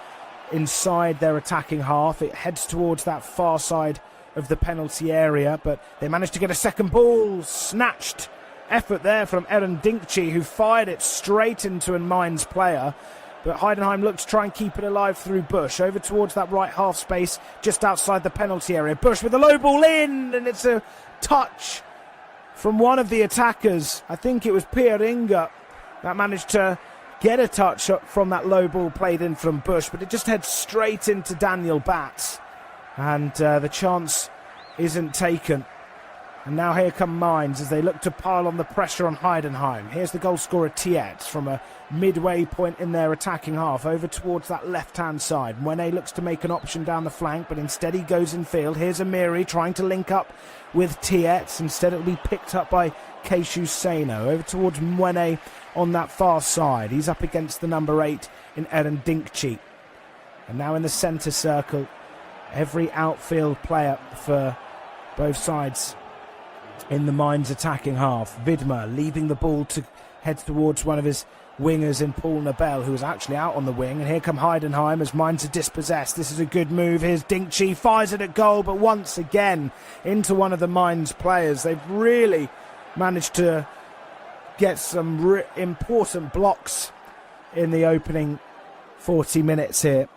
inside their attacking half. It heads towards that far side of the penalty area, but they managed to get a second ball. Snatched effort there from Eren Dinkci, who fired it straight into a Mainz player. But Heidenheim looked to try and keep it alive through Bush. Over towards that right half space, just outside the penalty area. Bush with a low ball in, and it's a touch from one of the attackers. I think it was Pierre Inger that managed to get a touch from that low ball played in from Bush, but it just heads straight into Daniel Batz. And the chance isn't taken. And now here come Mainz as they look to pile on the pressure on Heidenheim. Here's the goal scorer Tietz from a midway point in their attacking half over towards that left-hand side. Mwene looks to make an option down the flank, but instead he goes in field. Here's Amiri trying to link up with Tietz. Instead it'll be picked up by Keishu Seno. Over towards Mwene on that far side. He's up against the number 8 in Eren Dinkci. And now in the centre circle, every outfield player for both sides in the Mainz attacking half. Widmer leaving the ball to head towards one of his wingers in Paul Nobel, who was actually out on the wing. And here come Heidenheim as Mainz are dispossessed. This is a good move. Here's Dinkci, fires it at goal, but once again into one of the Mainz players. They've really managed to get some important blocks in the opening 40 minutes here.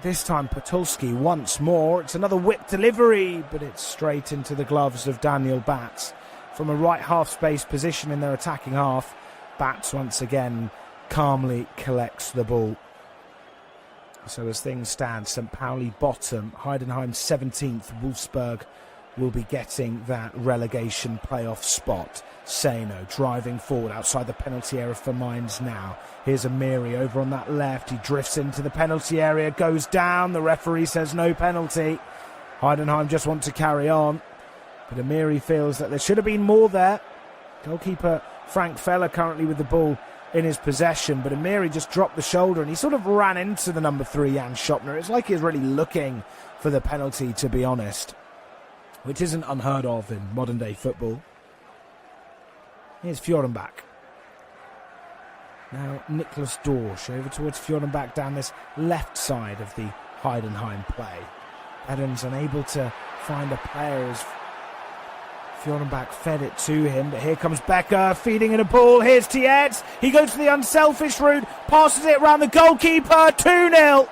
This time Podolski once more. It's another whip delivery, but it's straight into the gloves of Daniel Batz. From a right half-space position in their attacking half, Batz once again calmly collects the ball. So as things stand, St. Pauli bottom, Heidenheim 17th, Wolfsburg will be getting that relegation playoff spot. Seno driving forward outside the penalty area for Mainz now. Here's Amiri over on that left. He drifts into the penalty area, goes down. The referee says no penalty. Heidenheim just want to carry on, but Amiri feels that there should have been more there. Goalkeeper Frank Feller currently with the ball in his possession, but Amiri just dropped the shoulder and he sort of ran into the number 3, Jan Schopner. It's like he's really looking for the penalty, to be honest, which isn't unheard of in modern day football. Here's Fjorenbach. Now Niklas Dorsch over towards Fjorenbach down this left side of the Heidenheim play. Adams unable to find a player as Fjorenbach fed it to him, but here comes Becker feeding in a ball. Here's Tietz. He goes for the unselfish route, passes it around the goalkeeper. 2-0.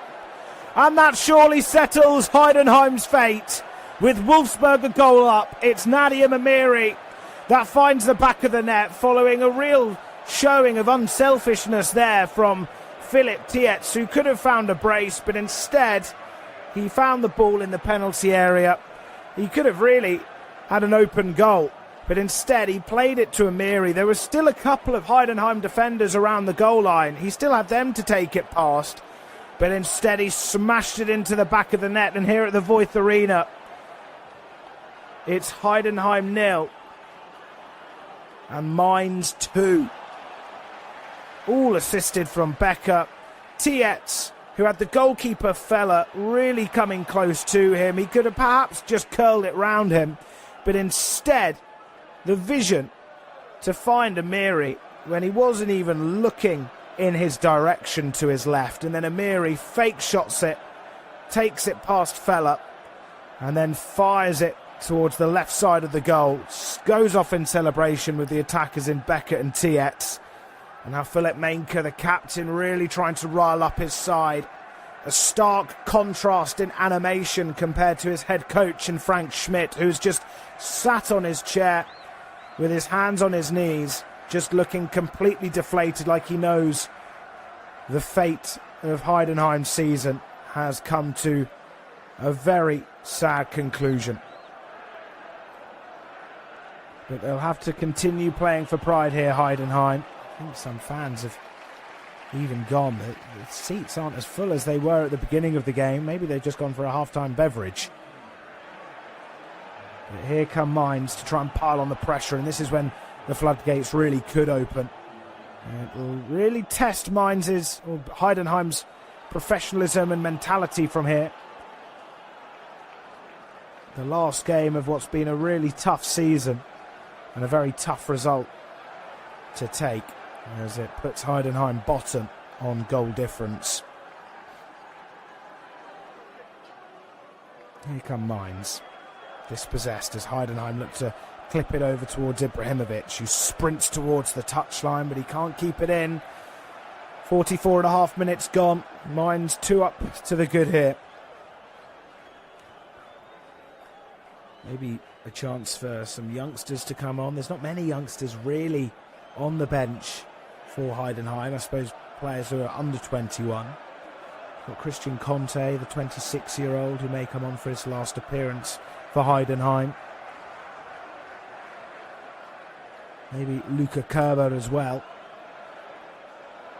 And that surely settles Heidenheim's fate. With Wolfsburg a goal up, it's Nadia Amiri that finds the back of the net following a real showing of unselfishness there from Philip Tietz, who could have found a brace, but instead he found the ball in the penalty area. He could have really had an open goal, but instead he played it to Amiri. There was still a couple of Heidenheim defenders around the goal line. He still had them to take it past, but instead he smashed it into the back of the net. And here at the Voith Arena, it's Heidenheim 0 and Mainz 2. All assisted from Becker. Tietz, who had the goalkeeper Feller really coming close to him. He could have perhaps just curled it round him, but instead the vision to find Amiri when he wasn't even looking in his direction to his left. And then Amiri fake shots it, takes it past Feller, and then fires it towards the left side of the goal. Goes off in celebration with the attackers in Becker and Tietz. And now Philip Mainke, the captain, really trying to rile up his side. A stark contrast in animation compared to his head coach in Frank Schmidt, who's just sat on his chair with his hands on his knees, just looking completely deflated, like he knows the fate of Heidenheim's season has come to a very sad conclusion. But they'll have to continue playing for pride here, Heidenheim. I think some fans have even gone. The seats aren't as full as they were at the beginning of the game. Maybe they've just gone for a half-time beverage. But here come Mainz to try and pile on the pressure, and this is when the floodgates really could open. It will really test Mainz's, or Heidenheim's, professionalism and mentality from here. The last game of what's been a really tough season and a very tough result to take, as it puts Heidenheim bottom on goal difference. Here come Mainz, dispossessed as Heidenheim look to clip it over towards Ibrahimovic, who sprints towards the touchline, but he can't keep it in. 44.5 minutes gone. Mainz 2 up to the good here. Maybe a chance for some youngsters to come on. There's not many youngsters really on the bench for Heidenheim. I suppose players who are under 21. Got Christian Conte, the 26-year-old, who may come on for his last appearance for Heidenheim. Maybe Luca Kerber as well,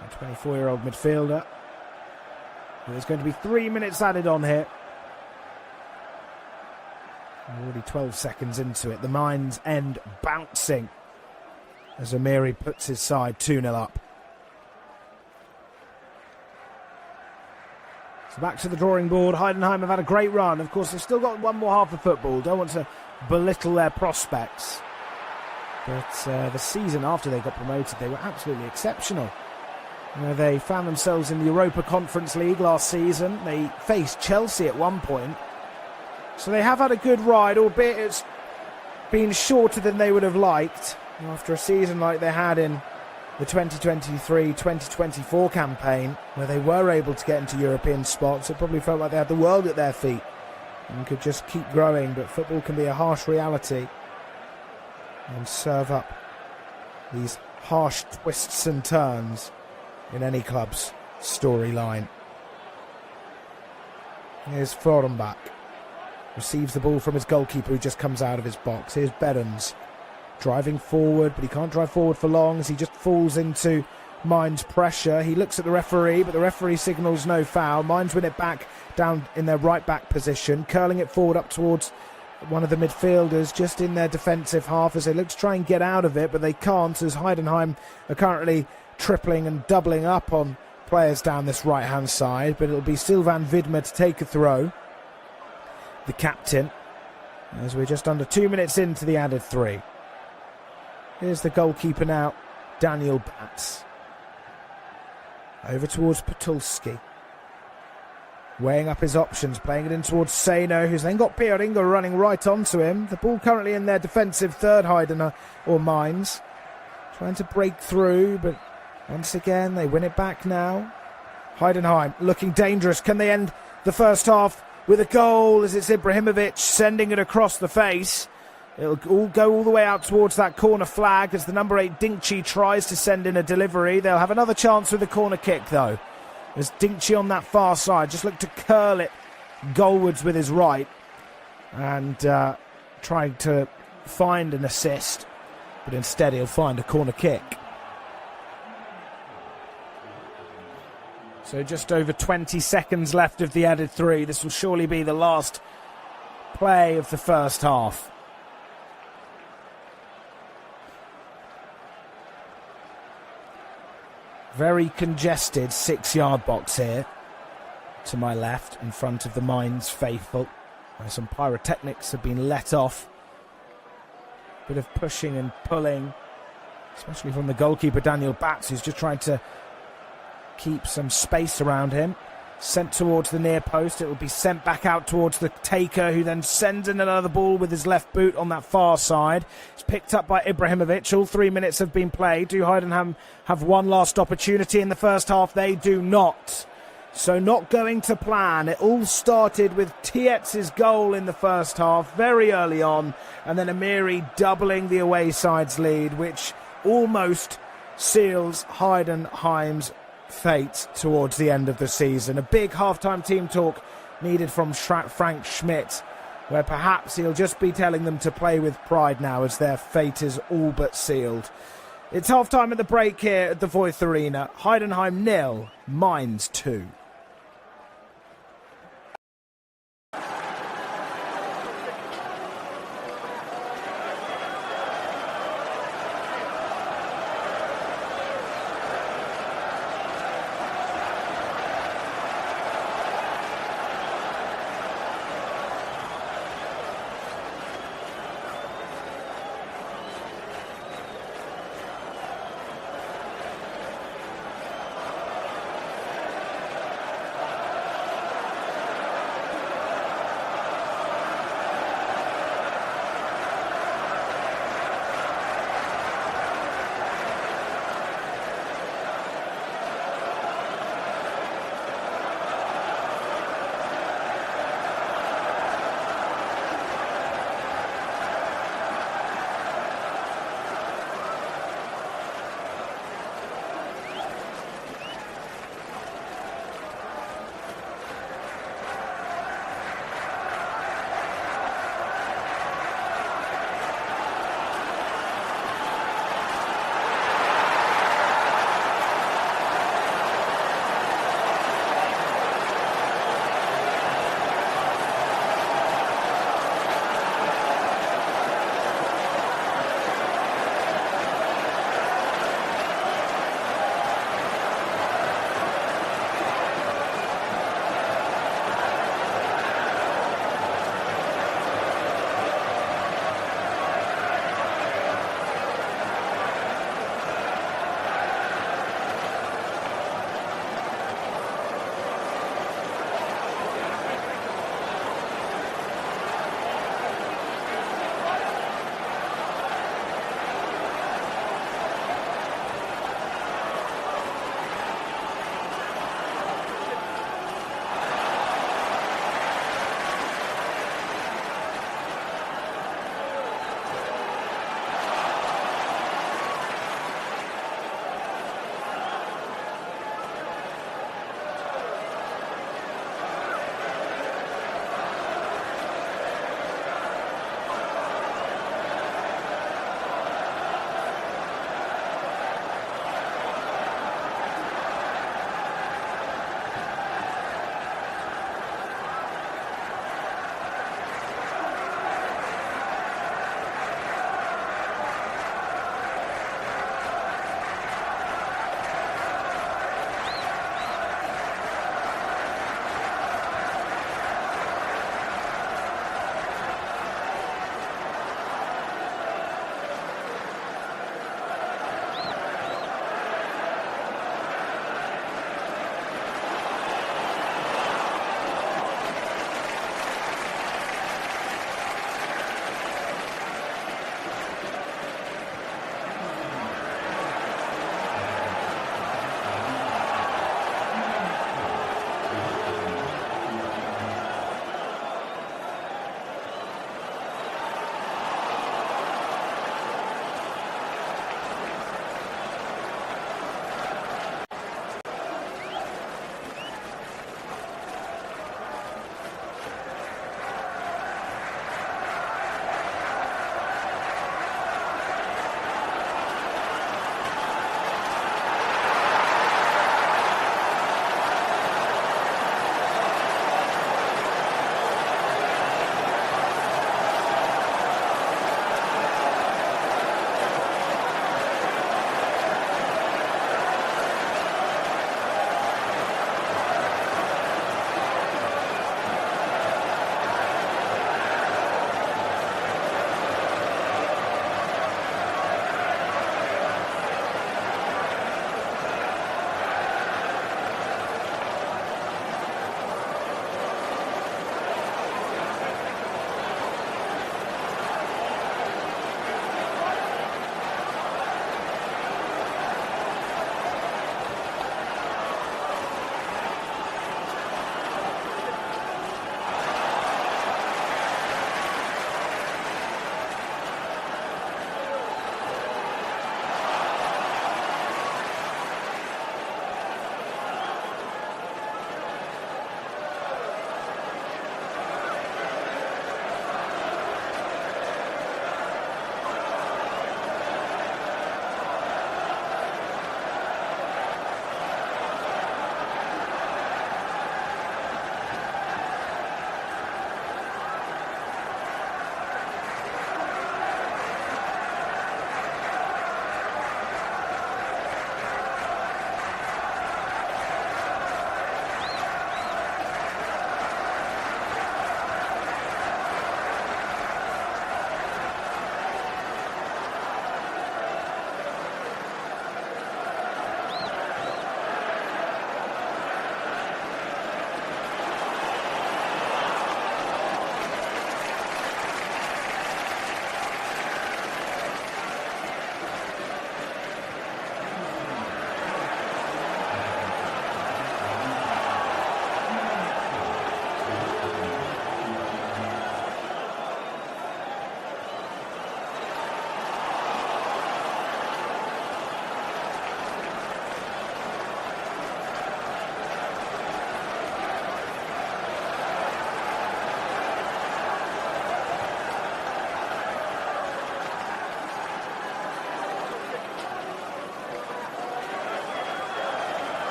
a 24-year-old midfielder. There's going to be 3 minutes added on here. Already 12 seconds into it. The Mainz end bouncing as Amiri puts his side 2-0 up. So back to the drawing board. Heidenheim have had a great run. Of course, they've still got one more half of football. Don't want to belittle their prospects. But the season after they got promoted, they were absolutely exceptional. You know, they found themselves in the Europa Conference League last season. They faced Chelsea at one point. So they have had a good ride, albeit it's been shorter than they would have liked. After a season like they had in the 2023-2024 campaign, where they were able to get into European spots, it probably felt like they had the world at their feet and could just keep growing. But football can be a harsh reality and serve up these harsh twists and turns in any club's storyline. Here's Forenbach. Receives the ball from his goalkeeper, who just comes out of his box. Here's Behrens driving forward, but he can't drive forward for long as he just falls into Mainz pressure. He looks at the referee, but the referee signals no foul. Mainz win it back down in their right back position, curling it forward up towards one of the midfielders just in their defensive half as they look to try and get out of it, but they can't, as Heidenheim are currently tripling and doubling up on players down this right hand side. But it'll be Sylvain Widmer to take a throw, the captain, as we're just under 2 minutes into the added 3. Here's the goalkeeper now, Daniel Batz. Over towards Patulski. Weighing up his options, playing it in towards Seno, who's then got Pioringo running right onto him. The ball currently in their defensive third, Heidenheim or Mainz. Trying to break through, but once again they win it back now. Heidenheim looking dangerous. Can they end the first half with a goal, as it's Ibrahimovic sending it across the face? It'll all go all the way out towards that corner flag as the number 8 Dinkci tries to send in a delivery. They'll have another chance with the corner kick though, as Dinkci on that far side just looked to curl it goalwards with his right and trying to find an assist, but instead he'll find a corner kick. So just over 20 seconds left of the added 3. This will surely be the last play of the first half. Very congested 6-yard box here to my left in front of the Mainz faithful, where some pyrotechnics have been let off. Bit of pushing and pulling, especially from the goalkeeper Daniel Batz, who's just trying to keep some space around him. Sent towards the near post. It will be sent back out towards the taker, who then sends in another ball with his left boot on that far side. It's picked up by Ibrahimovic. All 3 minutes have been played. Do Heidenheim have one last opportunity in the first half? They do not. So not going to plan. It all started with Tietz's goal in the first half, very early on, and then Amiri doubling the away side's lead, which almost seals Heidenheim's fate towards the end of the season. A big half-time team talk needed from Frank Schmidt, where perhaps he'll just be telling them to play with pride now, as their fate is all but sealed. It's half-time at the break here at the Voith Arena. Heidenheim 0, Mainz 2.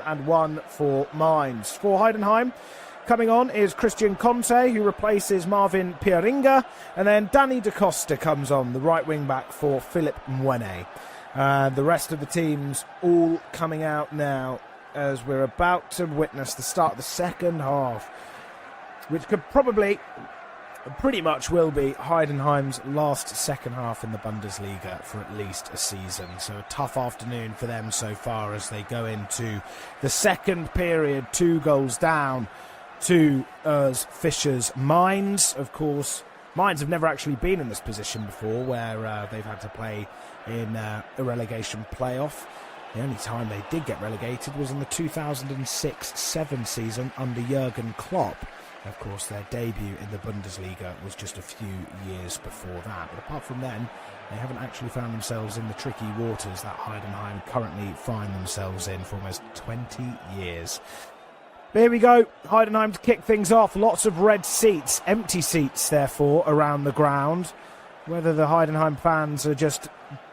Heidenheim and 1 for Mainz. For Heidenheim, coming on is Christian Conte, who replaces Marvin Pieringa, and then Danny Da Costa comes on, the right wing-back for Philip Mwene. The rest of the teams all coming out now as we're about to witness the start of the second half, which could probably, pretty much will be, Heidenheim's last second half in the Bundesliga for at least a season. So a tough afternoon for them so far as they go into the second period, 2 goals down to Fischer's Mainz. Of course, Mainz have never actually been in this position before, where they've had to play in a relegation playoff. The only time they did get relegated was in the 2006-07 season under Jurgen Klopp. Of course, their debut in the Bundesliga was just a few years before that. But apart from then, they haven't actually found themselves in the tricky waters that Heidenheim currently find themselves in for almost 20 years. But here we go, Heidenheim to kick things off. Lots of red seats, empty seats, therefore, around the ground. Whether the Heidenheim fans are just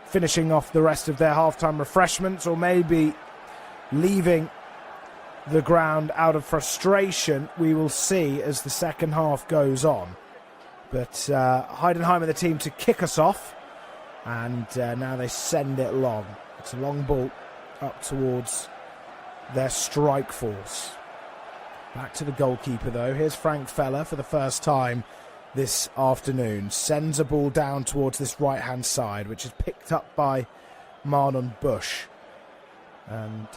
finishing off the rest of their half-time refreshments or maybe leaving the ground out of frustration, we will see as the second half goes on. But Heidenheim are the team to kick us off, and now they send it long. It's a long ball up towards their strike force. Back to the goalkeeper though. Here's Frank Feller for the first time this afternoon. Sends a ball down towards this right-hand side, which is picked up by Marlon Bush. And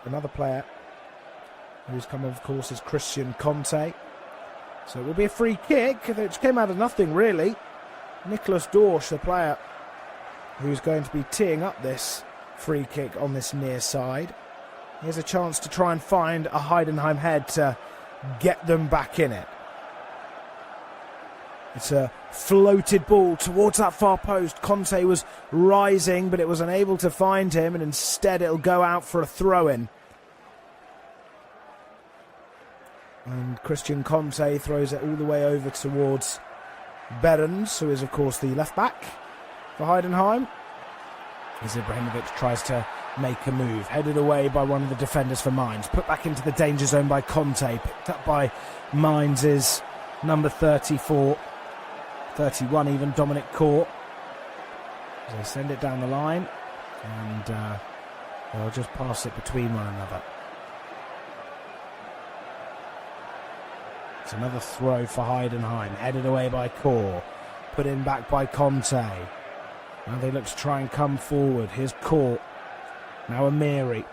another player who's come, of course, is Christian Conte. So it will be a free kick, which came out of nothing, really. Nicholas Dorsch, the player who's going to be teeing up this free kick on this near side. Here's a chance to try and find a Heidenheim head to get them back in it. It's a floated ball towards that far post. Conte was rising, but it was unable to find him, and instead it'll go out for a throw-in. And Christian Conte throws it all the way over towards Behrens, who is, of course, the left-back for Heidenheim. As Ibrahimovic tries to make a move, headed away by one of the defenders for Mainz, put back into the danger zone by Conte, picked up by Mainz's number 34, 31 even, Dominic Court. As they send it down the line, and they'll just pass it between one another. It's another throw for Heidenheim, headed away by Court, put in back by Conte. Now they look to try and come forward. Here's Court. Now Amiri,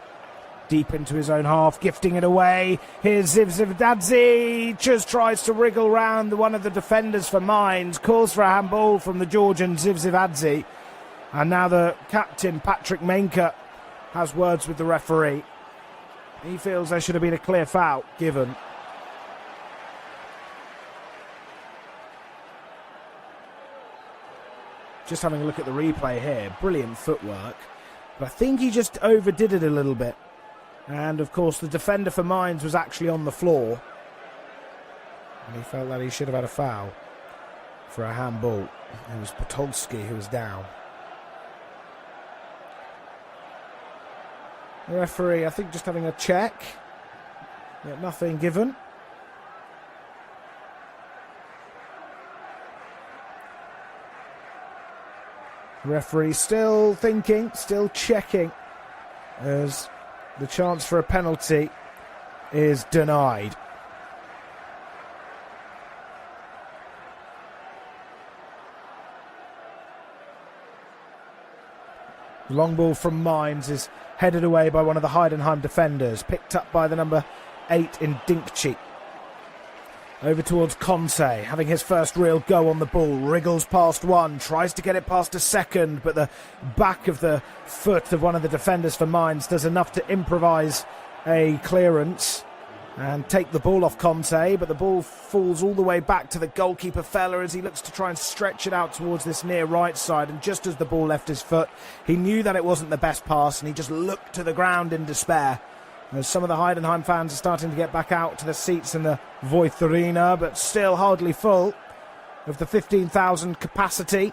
deep into his own half, gifting it away. Here's Zivzivadze, just tries to wriggle round one of the defenders for Mainz, calls for a handball from the Georgian Zivzivadze. And now the captain, Patrick Menke, has words with the referee. He feels there should have been a clear foul given. Just having a look at the replay here, brilliant footwork. But I think he just overdid it a little bit. And, of course, the defender for Mainz was actually on the floor. And he felt that he should have had a foul for a handball. It was Potolski who was down. The referee, I think, just having a check. Yet nothing given. Referee still thinking, still checking, as the chance for a penalty is denied. The long ball from Mainz is headed away by one of the Heidenheim defenders, picked up by the number 8 in Dinkchi. Over towards Conte, having his first real go on the ball, wriggles past one, tries to get it past a second, but the back of the foot of one of the defenders for Mainz does enough to improvise a clearance and take the ball off Conte, but the ball falls all the way back to the goalkeeper Feller as he looks to try and stretch it out towards this near right side, and just as the ball left his foot, he knew that it wasn't the best pass and he just looked to the ground in despair. As some of the Heidenheim fans are starting to get back out to the seats in the Voith Arena, but still hardly full of the 15,000 capacity.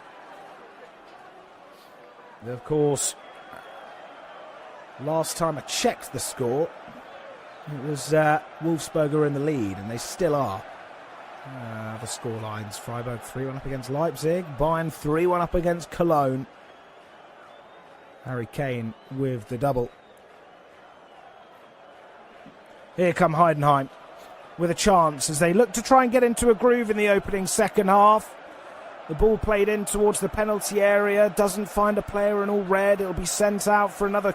Of course, last time I checked the score, It was Wolfsburg in the lead, and they still are. The score lines: Freiburg 3-1 up against Leipzig, Bayern 3-1 up against Cologne. Harry Kane with the double. Here come Heidenheim with a chance as they look to try and get into a groove in the opening second half. The ball played in towards the penalty area, doesn't find a player in all red. It'll be sent out for another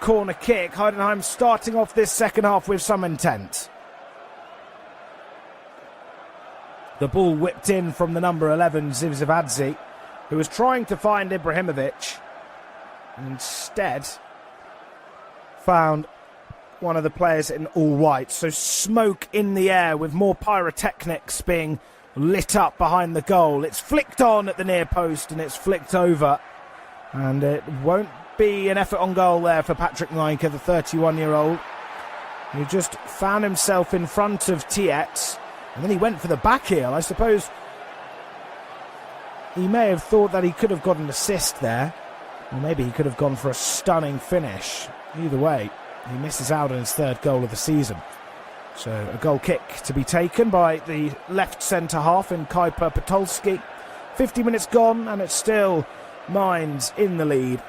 corner kick. Heidenheim starting off this second half with some intent. The ball whipped in from the number 11, Zivzivadze, who was trying to find Ibrahimovic, and instead found one of the players in all white. So smoke in the air with more pyrotechnics being lit up behind the goal. It's flicked on at the near post and it's flicked over, and it won't be an effort on goal there for Patrick Nyke, the 31-year-old, who just found himself in front of Tietz, and then he went for the back heel. I suppose he may have thought that he could have got an assist there, or maybe he could have gone for a stunning finish. Either way, he misses out on his third goal of the season. So a goal kick to be taken by the left centre-half in Kajper Podolski. 50 minutes gone, and it's still Mainz in the lead.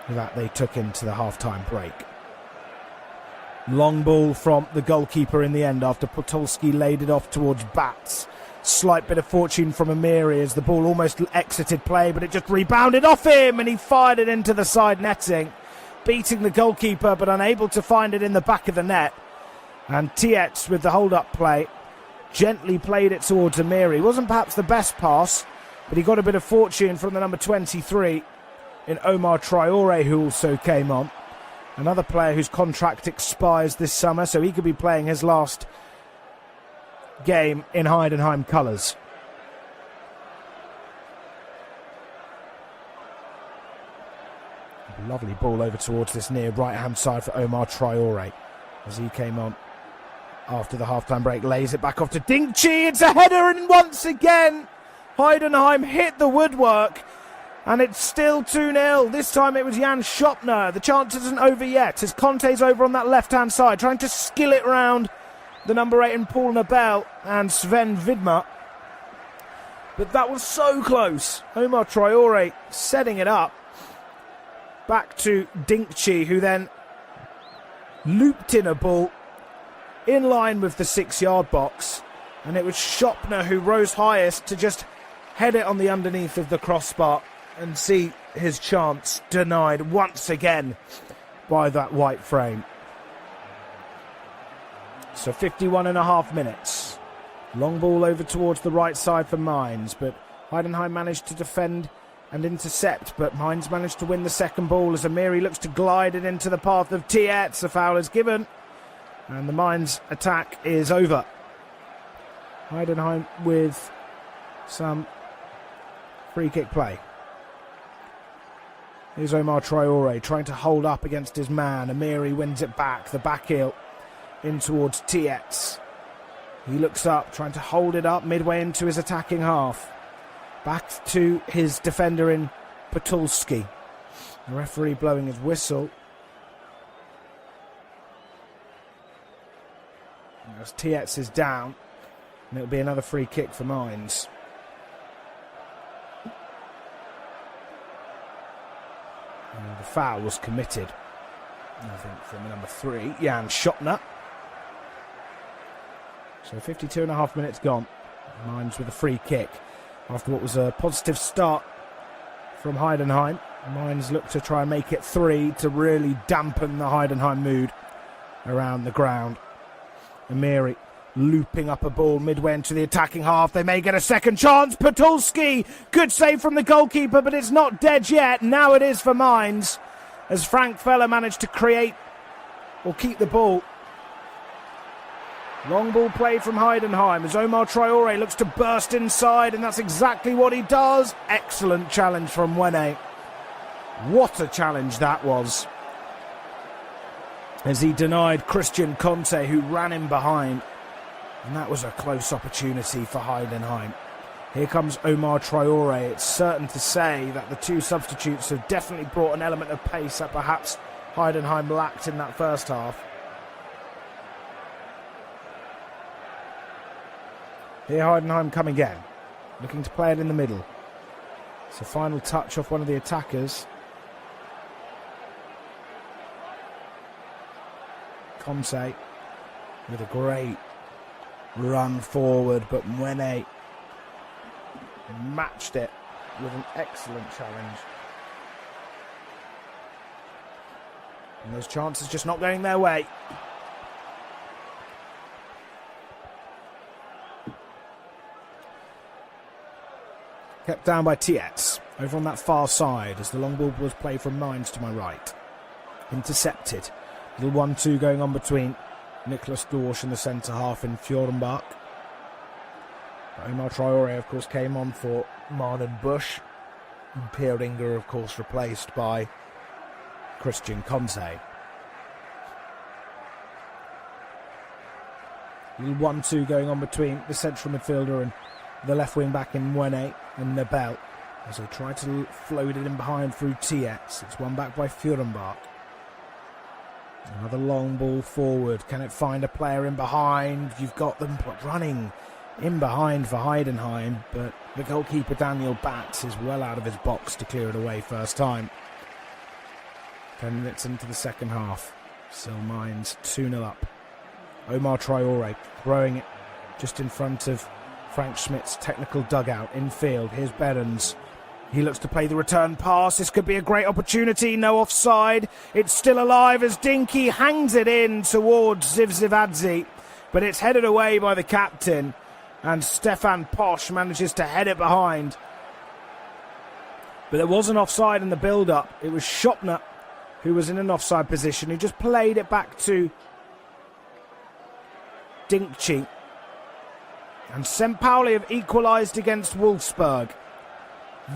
That they took into the half-time break. Long ball from the goalkeeper in the end after Podolski laid it off towards Batz. Slight bit of fortune from Amiri as the ball almost exited play, but it just rebounded off him and he fired it into the side netting, beating the goalkeeper but unable to find it in the back of the net. And Tietz with the hold-up play gently played it towards Amiri. Wasn't perhaps the best pass, but he got a bit of fortune from the number 23 in Omar Traore, who also came on. Another player whose contract expires this summer, so he could be playing his last game in Heidenheim colours. Lovely ball over towards this near right-hand side for Omar Traore as he came on after the half-time break. Lays it back off to Dinkchi. It's a header, and once again Heidenheim hit the woodwork, and it's still 2-0. This time it was Jan Schopner. The chance isn't over yet as Conte's over on that left-hand side trying to skill it round the number 8 in Paul Nobel and Sven Vidmar. But that was so close. Omar Traore setting it up. Back to Dinkchi, who then looped in a ball in line with the 6-yard box. And it was Schopner who rose highest to just head it on the underneath of the crossbar and see his chance denied once again by that white frame. So 51.5 minutes. Long ball over towards the right side for Mainz, but Heidenheim managed to defend and intercept, but Mainz managed to win the second ball as Amiri looks to glide it into the path of Tietz. A foul is given, and the Mainz attack is over. Heidenheim with some free kick play. Here's Omar Traore trying to hold up against his man. Amiri wins it back, the back heel in towards Tietz. He looks up, trying to hold it up midway into his attacking half. Back to his defender in Podolski. The referee blowing his whistle. As Tietz is down, and it'll be another free kick for Mainz. And the foul was committed, I think, from number 3, Jan Schopner. So 52.5 minutes gone. Mainz with a free kick. After what was a positive start from Heidenheim, Mainz looked to try and make it 3 to really dampen the Heidenheim mood around the ground. Amiri looping up a ball midway into the attacking half. They may get a second chance. Podolski, good save from the goalkeeper, but it's not dead yet. Now it is for Mainz, as Frank Feller managed to create or keep the ball. Long ball played from Heidenheim as Omar Traore looks to burst inside, and that's exactly what he does. Excellent challenge from Wene. What a challenge that was, as he denied Christian Conte, who ran in behind. And that was a close opportunity for Heidenheim. Here comes Omar Traore. It's certain to say that the two substitutes have definitely brought an element of pace that perhaps Heidenheim lacked in that first half. Here Heidenheim come again, looking to play it in the middle. It's a final touch off one of the attackers. Conte with a great run forward, but Mwene matched it with an excellent challenge. And those chances just not going their way. Kept down by Tietz over on that far side as the long ball was played from Mainz to my right. Intercepted. Little 1-2 going on between Nicholas Dorsch and the centre half in Fjorenbach. Omar Traore, of course, came on for Marlon Busch. And Pierre Inger, of course, replaced by Christian Conte. Little 1-2 going on between the central midfielder and the left wing back in Mwene and Nabel as they try to float it in behind through Tietz. It's one back by Fjorenbach. Another long ball forward. Can it find a player in behind? You've got them running in behind for Heidenheim, but the goalkeeper Daniel Batz is well out of his box to clear it away first time. 10 minutes into the second half. Still Mainz 2-0 up. Omar Traore throwing it just in front of Frank Schmidt's technical dugout in field. Here's Behrens. He looks to play the return pass. This could be a great opportunity. No offside. It's still alive as Dinky hangs it in towards Zivzivadze. But it's headed away by the captain. And Stefan Posch manages to head it behind. But there was an offside in the build-up. It was Schopner who was in an offside position. He just played it back to Dinkchi. And St. Pauli have equalised against Wolfsburg.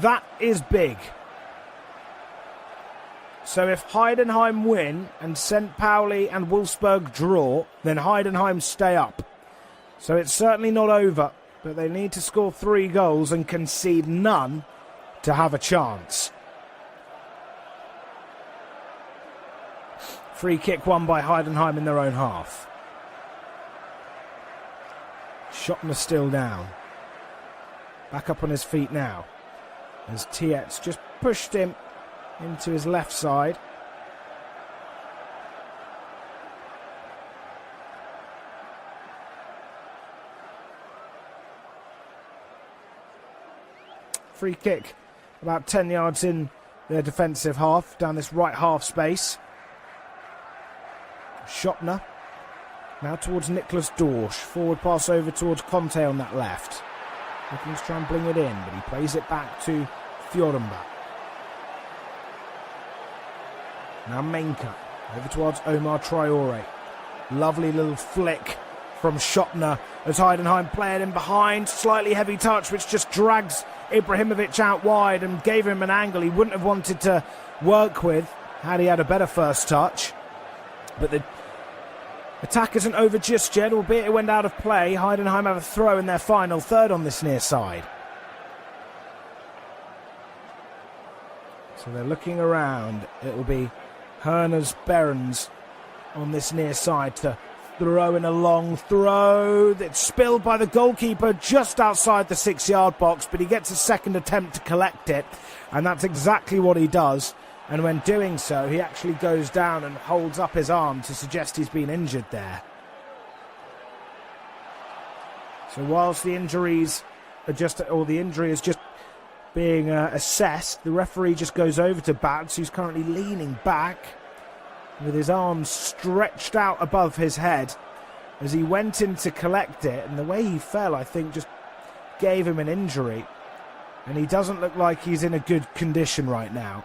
That is big. So if Heidenheim win and St. Pauli and Wolfsburg draw, then Heidenheim stay up. So it's certainly not over, but they need to score 3 goals and concede none to have a chance. Free kick won by Heidenheim in their own half. Schopner still down. Back up on his feet now, as Tietz just pushed him into his left side. Free kick about 10 yards in their defensive half, down this right half space. Schopner now towards Nicholas Dorsch. Forward pass over towards Conte on that left. Looking to try and bring it in, but he plays it back to Fjorenbach. Now Menka over towards Omar Traore. Lovely little flick from Schopner as Heidenheim play it in behind. Slightly heavy touch which just drags Ibrahimovic out wide and gave him an angle he wouldn't have wanted to work with had he had a better first touch. But the attack isn't over just yet, albeit it went out of play. Heidenheim have a throw in their final third on this near side. So they're looking around. It will be Herner's Behrens on this near side to throw in a long throw that's spilled by the goalkeeper just outside the 6-yard box, but he gets a second attempt to collect it, and that's exactly what he does. And when doing so, he actually goes down and holds up his arm to suggest he's been injured there. So whilst the injuries are the injury is just being assessed, the referee just goes over to Batz, who's currently leaning back with his arms stretched out above his head as he went in to collect it, and the way he fell, I think, just gave him an injury, and he doesn't look like he's in a good condition right now.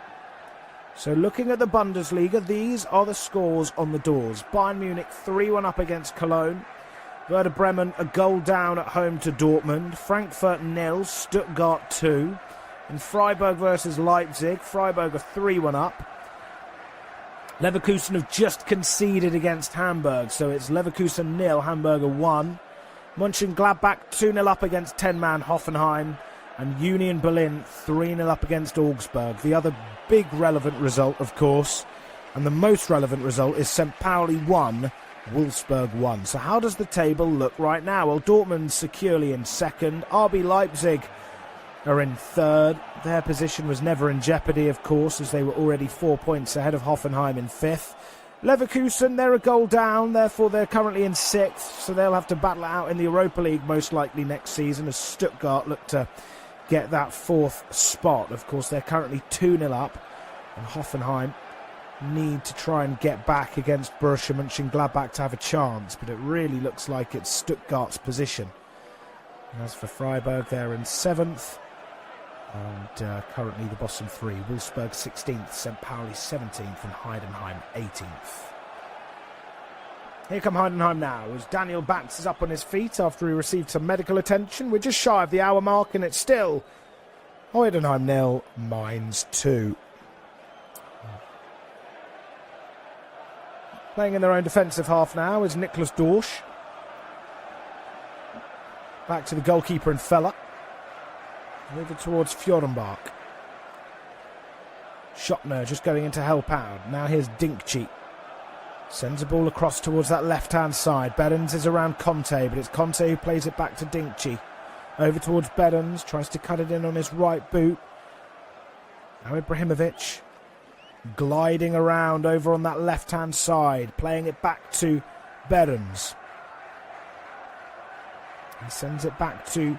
So looking at the Bundesliga, these are the scores on the doors. Bayern Munich 3-1 up against Cologne. Werder Bremen a goal down at home to Dortmund. Frankfurt 0, Stuttgart 2. In Freiburg versus Leipzig, Freiburg are 3-1 up. Leverkusen have just conceded against Hamburg, so it's Leverkusen 0, Hamburger 1. Mönchengladbach 2-0 up against 10-man Hoffenheim. And Union Berlin 3-0 up against Augsburg. The other big relevant result, of course, and the most relevant result, is St. Pauli 1, Wolfsburg 1. So how does the table look right now? Well, Dortmund securely in second. RB Leipzig are in third. Their position was never in jeopardy, of course, as they were already 4 points ahead of Hoffenheim in fifth. Leverkusen, they're a goal down, therefore they're currently in sixth, so they'll have to battle it out in the Europa League most likely next season as Stuttgart look to get that fourth spot. Of course, they're currently 2-0 up, and Hoffenheim need to try and get back against Borussia Mönchengladbach to have a chance, but it really looks like it's Stuttgart's position. And as for Freiburg, they're in seventh, and currently the bottom three: Wolfsburg 16th, St. Pauli 17th, and Heidenheim 18th. Here come Heidenheim now, as Daniel Batz is up on his feet after he received some medical attention. We're just shy of the hour mark, and it's still Heidenheim 0, Mainz 2. Playing in their own defensive half now is Niklas Dorsch. Back to the goalkeeper and Feller. Over towards Fjorenbach. Schottner just going in to help out. Now here's Dinkchi. Sends a ball across towards that left-hand side. Behrens is around Conte, but it's Conte who plays it back to Dinkchi. Over towards Behrens, tries to cut it in on his right boot. Now Ibrahimovic gliding around over on that left-hand side, playing it back to Behrens. He sends it back to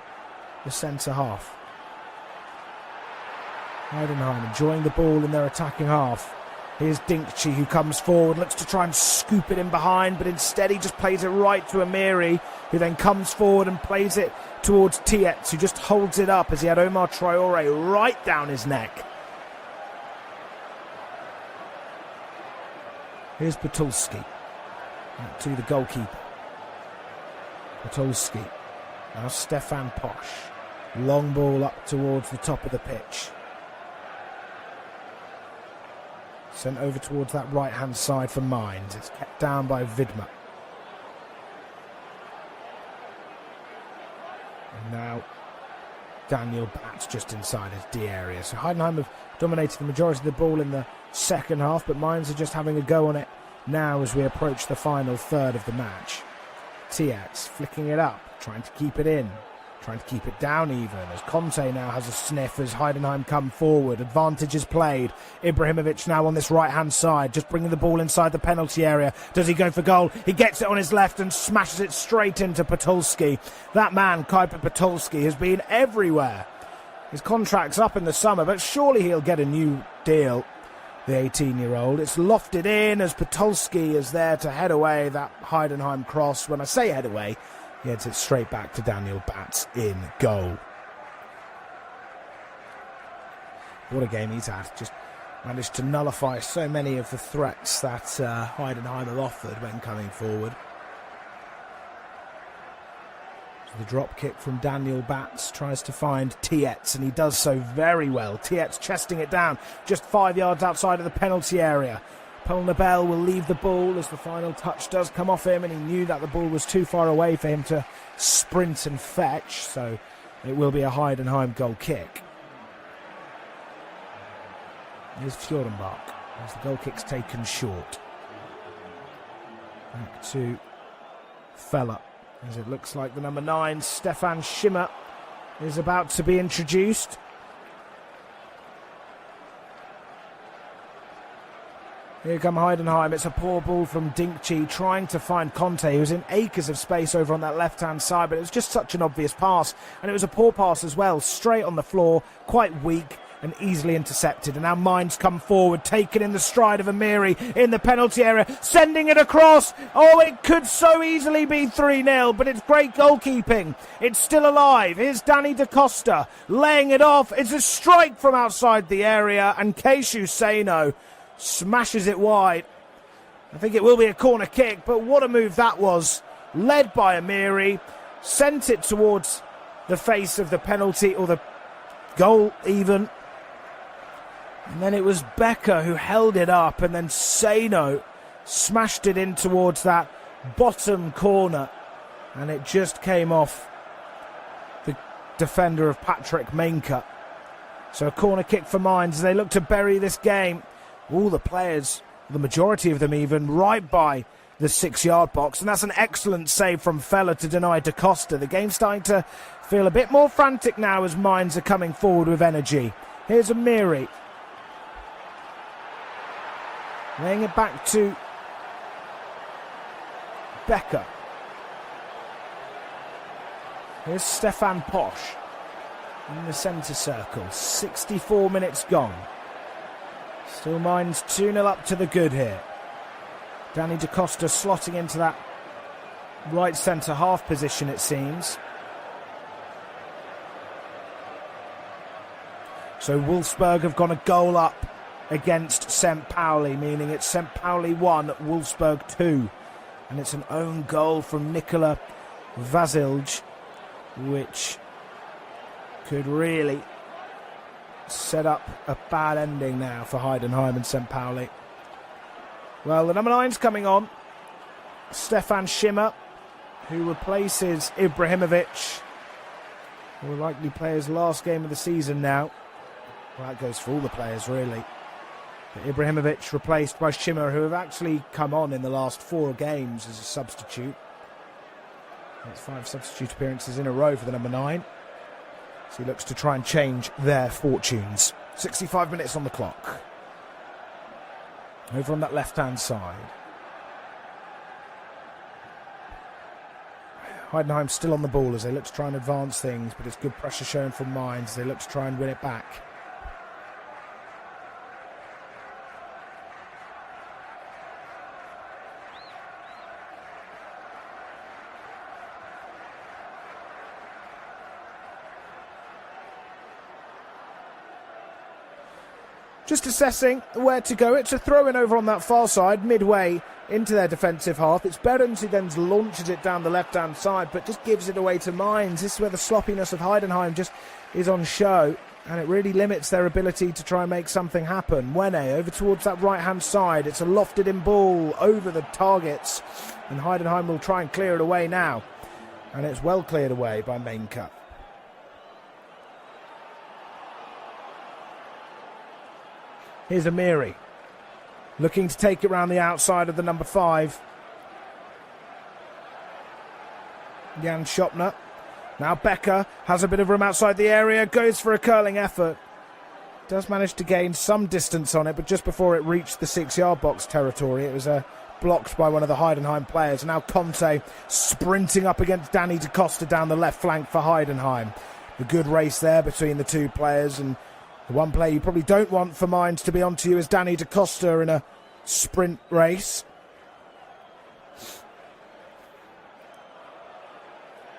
the centre half. Heidenheim enjoying the ball in their attacking half. Here's Dinkchi, who comes forward, looks to try and scoop it in behind, but instead he just plays it right to Amiri, who then comes forward and plays it towards Tietz, who just holds it up as he had Omar Traore right down his neck. Here's Podolski. Back to the goalkeeper. Podolski. Now Stefan Posch. Long ball up towards the top of the pitch. Sent over towards that right-hand side for Mainz. It's kept down by Widmer. And now Daniel Batz just inside his D area. So Heidenheim have dominated the majority of the ball in the second half, but Mainz are just having a go on it now as we approach the final third of the match. Tietz flicking it up, trying to keep it in, trying to keep it down even, as Conte now has a sniff as Heidenheim come forward. Advantage is played. Ibrahimovic now on this right-hand side, just bringing the ball inside the penalty area. Does he go for goal? He gets it on his left and smashes it straight into Podolski. That man, Kaiper Podolski, has been everywhere. His contract's up in the summer, but surely he'll get a new deal, the 18-year-old. It's lofted in as Podolski is there to head away that Heidenheim cross. When I say head away, he heads it straight back to Daniel Batz in goal. What a game he's had. Just managed to nullify so many of the threats that Heidenheim have offered when coming forward. The drop kick from Daniel Batz tries to find Tietz, and he does so very well. Tietz chesting it down just 5 yards outside of the penalty area. Paul Nobel will leave the ball as the final touch does come off him, and he knew that the ball was too far away for him to sprint and fetch, so it will be a Heidenheim goal kick. Here's Fjorenbach as the goal kick's taken short. Back to Feller. As it looks like the number 9, Stefan Schimmer, is about to be introduced. Here come Heidenheim. It's a poor ball from Dinkchi, trying to find Conte, who's in acres of space over on that left-hand side, but it was just such an obvious pass. And it was a poor pass as well, straight on the floor, quite weak and easily intercepted. And now Mainz come forward, taken in the stride of Amiri in the penalty area, sending it across. Oh, it could so easily be 3-0, but it's great goalkeeping. It's still alive. Here's Danny Da Costa laying it off. It's a strike from outside the area, and Keishu Seino smashes it wide. I think it will be a corner kick, but what a move that was. Led by Amiri, sent it towards the face of the penalty, or the goal even. And then it was Becker who held it up, and then Seino smashed it in towards that bottom corner, and it just came off the defender of Patrick Mainka. So a corner kick for Mainz as they look to bury this game. All the players, the majority of them even, right by the 6-yard box, and that's an excellent save from Feller to deny Da Costa. The game's starting to feel a bit more frantic now as Mainz are coming forward with energy. Here's Amiri. Laying it back to Becker. Here's Stefan Posch in the centre circle. 64 minutes gone. Still Mainz 2-0 up to the good here. Danny Da Costa slotting into that right centre half position, it seems. So Wolfsburg have gone a goal up against St. Pauli, meaning it's St. Pauli 1, Wolfsburg 2. And it's an own goal from Nikola Vasilj, which could really set up a bad ending now for Heidenheim and St. Pauli. Well, the number 9's coming on. Stefan Schimmer, who replaces Ibrahimovic, who will likely play his last game of the season now. Well, that goes for all the players, really. But Ibrahimovic replaced by Schimmer, who have actually come on in the last 4 games as a substitute. That's 5 substitute appearances in a row for the number 9. So he looks to try and change their fortunes. 65 minutes on the clock. Over on that left-hand side. Heidenheim still on the ball as they look to try and advance things, but it's good pressure shown from Mainz. They look to try and win it back. Just assessing where to go. It's a throw-in over on that far side, midway into their defensive half. It's Behrens who then launches it down the left-hand side, but just gives it away to Mainz. This is where the sloppiness of Heidenheim just is on show, and it really limits their ability to try and make something happen. Wene over towards that right-hand side. It's a lofted-in ball over the targets, and Heidenheim will try and clear it away now. And it's well cleared away by Mainka. Here's Amiri, looking to take it round the outside of the number 5. Jan Schopner. Now Becker has a bit of room outside the area, goes for a curling effort. Does manage to gain some distance on it, but just before it reached the 6-yard box territory, it was blocked by one of the Heidenheim players. Now Conte sprinting up against Danny Da Costa down the left flank for Heidenheim. A good race there between the two players, and the one player you probably don't want for Mainz to be onto you is Danny Da Costa in a sprint race.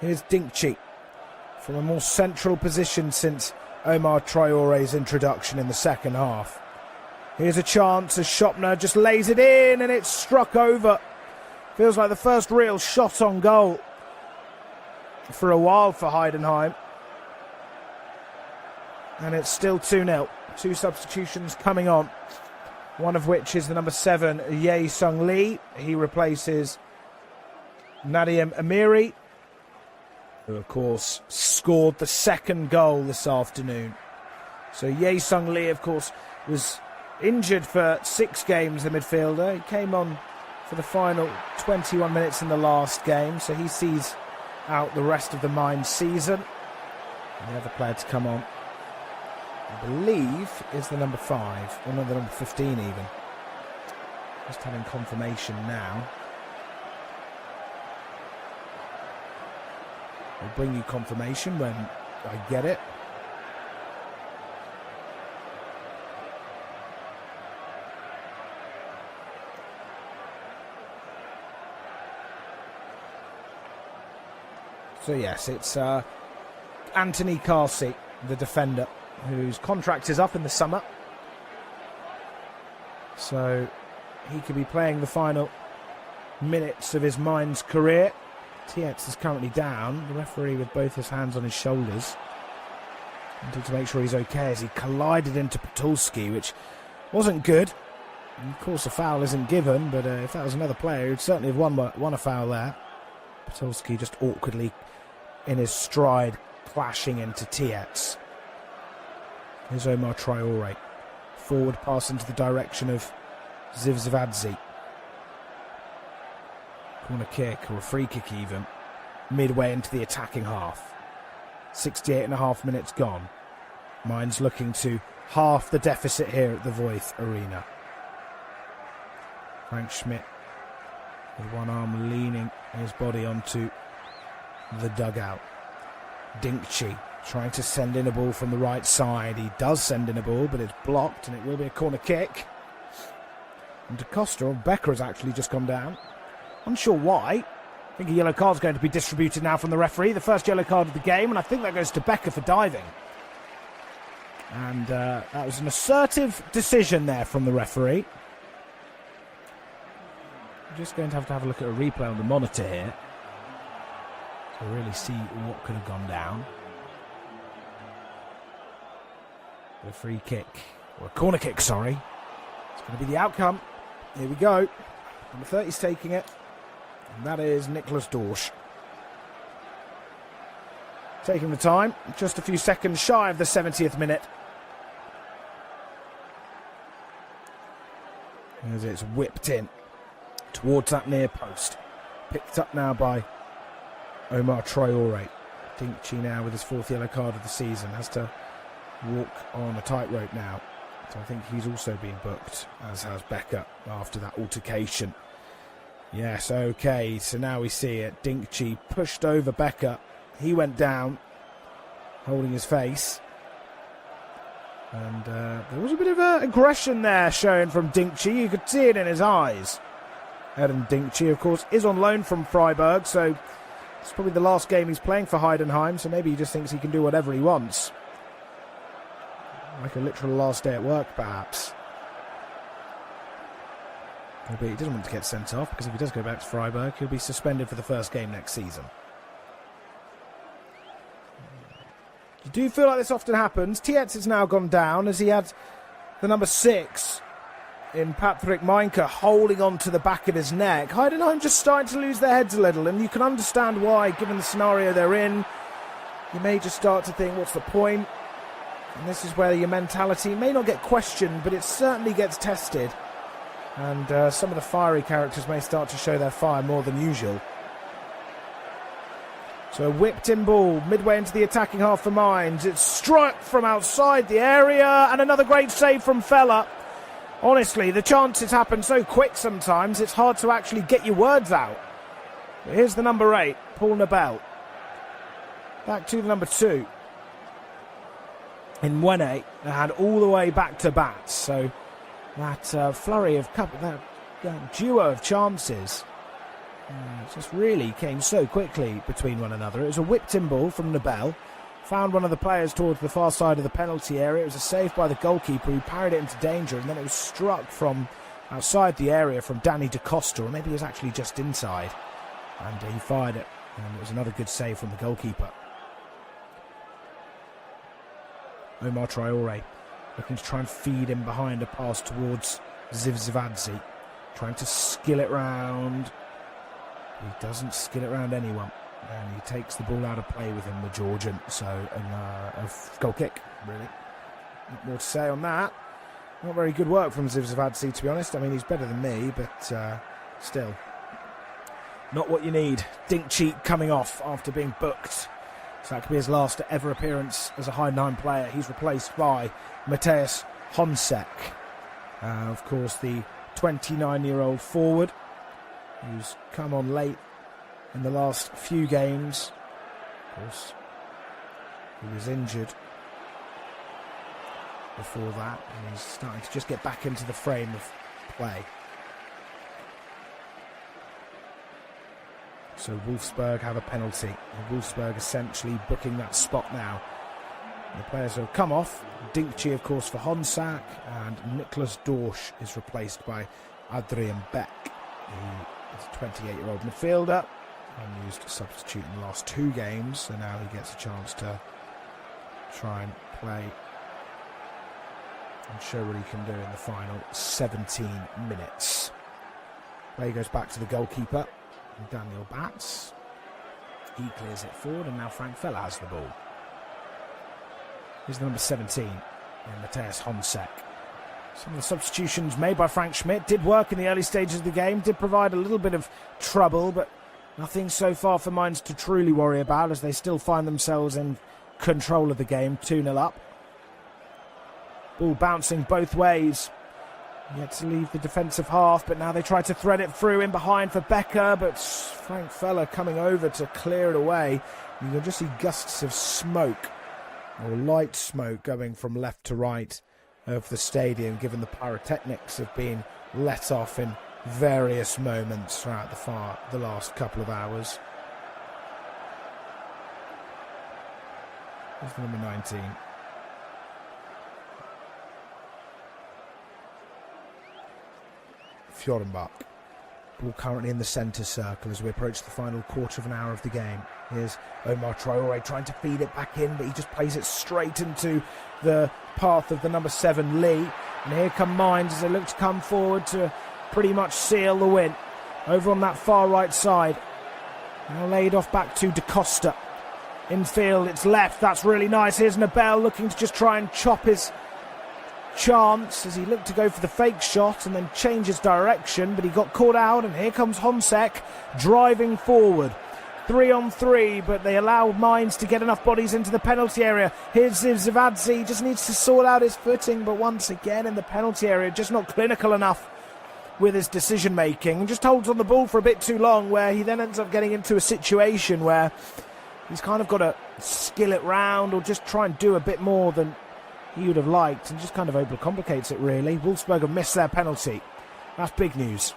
Here's Dinkchi from a more central position since Omar Traore's introduction in the second half. Here's a chance as Schopner just lays it in and it's struck over. Feels like the first real shot on goal for a while for Heidenheim. And it's still 2-0. 2 substitutions coming on. One of which is the number 7, Ye Sung Lee. He replaces Nadiem Amiri, who of course scored the second goal this afternoon. So Ye Sung Lee, of course, was injured for 6 games, the midfielder. He came on for the final 21 minutes in the last game, so he sees out the rest of the Mainz season. And the other player to come on, I believe, is the number 5, or no, the number 15 even. Just having confirmation now. I'll bring you confirmation when I get it. So yes, it's Anthony Carsey, the defender, whose contract is up in the summer. So he could be playing the final minutes of his Mainz career. Tietz is currently down, the referee with both his hands on his shoulders, wanting to make sure he's okay as he collided into Podolski, which wasn't good. And of course a foul isn't given, but if that was another player, he'd certainly have won a foul there. Podolski just awkwardly in his stride clashing into Tietz. Here's Omar Traore. Forward pass into the direction of Zivzvadze. corner kick or a free kick even, midway into the attacking half. 68.5 minutes gone. Mainz looking to half the deficit here at the Voith Arena. Frank Schmidt with one arm leaning his body onto the dugout. Dinkchi trying to send in a ball from the right side. He does send in a ball, but it's blocked, and it will be a corner kick. And DaCosta, or Becker, has actually just gone down. Unsure why. I think a yellow card is going to be distributed now from the referee. The first yellow card of the game, and I think that goes to Becker for diving. And that was an assertive decision there from the referee. I'm just going to have a look at a replay on the monitor here to really see what could have gone down. A free kick, or a corner kick, sorry. It's going to be the outcome. Here we go. Number 30's taking it, and that is Niklas Dorsch. Taking the time, just a few seconds shy of the 70th minute. As it's whipped in towards that near post. Picked up now by Omar Traore. Dinkchi now with his 4th yellow card of the season has to walk on a tightrope now. So I think he's also been booked, as has Becker after that altercation. Yes, okay, so now we see it. Dinkchi pushed over Becker. He went down, holding his face. And there was a bit of aggression there showing from Dinkchi. You could see it in his eyes. Eden Dinkchi, of course, is on loan from Freiburg, so it's probably the last game he's playing for Heidenheim, so maybe he just thinks he can do whatever he wants. Like a literal last day at work, perhaps. Maybe he doesn't want to get sent off, because if he does go back to Freiburg, he'll be suspended for the first game next season. You do feel like this often happens. Tietz has now gone down, as he had the number 6 in Patrick Meinke holding on to the back of his neck. Heidenheim just starting to lose their heads a little, and you can understand why, given the scenario they're in. You may just start to think, what's the point? And this is where your mentality may not get questioned, but it certainly gets tested. And some of the fiery characters may start to show their fire more than usual. So a whipped-in ball midway into the attacking half for Mainz. It's struck from outside the area, and another great save from Feller. Honestly, the chances happen so quick sometimes, it's hard to actually get your words out. But here's the number 8, Paul Nobel. Back to the number 2. In Mwene, and all the way back to bats. So that flurry of that duo of chances just really came so quickly between one another. It was a whipped-in ball from Nobel. Found one of the players towards the far side of the penalty area. It was a save by the goalkeeper who parried it into danger, and then it was struck from outside the area from Danny DaCosta, or maybe he was actually just inside. And he fired it, and it was another good save from the goalkeeper. Omar Traore looking to try and feed him behind a pass towards Zivzivadze. Trying to skill it round. He doesn't skill it round anyone. And he takes the ball out of play with him, the Georgian. So a goal kick, really. Not more to say on that. Not very good work from Zivzivadze, to be honest. I mean, he's better than me, but still. Not what you need. Dinkchi coming off after being booked. So that could be his last ever appearance as a Heidenheim player. He's replaced by Matthias Honsek. Of course, the 29-year-old forward who's come on late in the last few games. Of course, he was injured before that, and he's starting to just get back into the frame of play. So Wolfsburg have a penalty. And Wolfsburg essentially booking that spot now. The players will come off. Dinkchi, of course, for Honsak, and Niklas Dorsch is replaced by Adrian Beck, who is a 28-year-old midfielder and used to substitute in the last 2 games, so now he gets a chance to try and play and show what he can do in the final 17 minutes. Play goes back to the goalkeeper, Daniel Batz. He clears it forward, and now Frank Feller has the ball. Here's the number 17, Matthias Honsek. Some of the substitutions made by Frank Schmidt did work in the early stages of the game, did provide a little bit of trouble, but nothing so far for Mainz to truly worry about as they still find themselves in control of the game, 2-0 up. Ball bouncing both ways. Yet to leave the defensive half, but now they try to thread it through in behind for Becker, but Frank Feller coming over to clear it away. You can just see gusts of smoke, or light smoke, going from left to right of the stadium, given the pyrotechnics have been let off in various moments throughout the last couple of hours. Here's number 19. Fjorenbach. Ball currently in the centre circle as we approach the final quarter of an hour of the game. Here's Omar Traore trying to feed it back in, but he just plays it straight into the path of the number 7, Lee. And here come Mainz as they look to come forward to pretty much seal the win. Over on that far right side. Now laid off back to Da Costa. Infield, it's left, that's really nice. Here's Nabel looking to just try and chop his chance as he looked to go for the fake shot and then change his direction, but he got caught out, and here comes Homsek driving forward. 3-on-3, but they allow Mainz to get enough bodies into the penalty area. Here's Zavadzi, just needs to sort out his footing, but once again in the penalty area, just not clinical enough with his decision making, and just holds on the ball for a bit too long, where he then ends up getting into a situation where he's kind of got to skill it round or just try and do a bit more than he would have liked, and just kind of overcomplicates it really. Wolfsburg have missed their penalty. That's big news.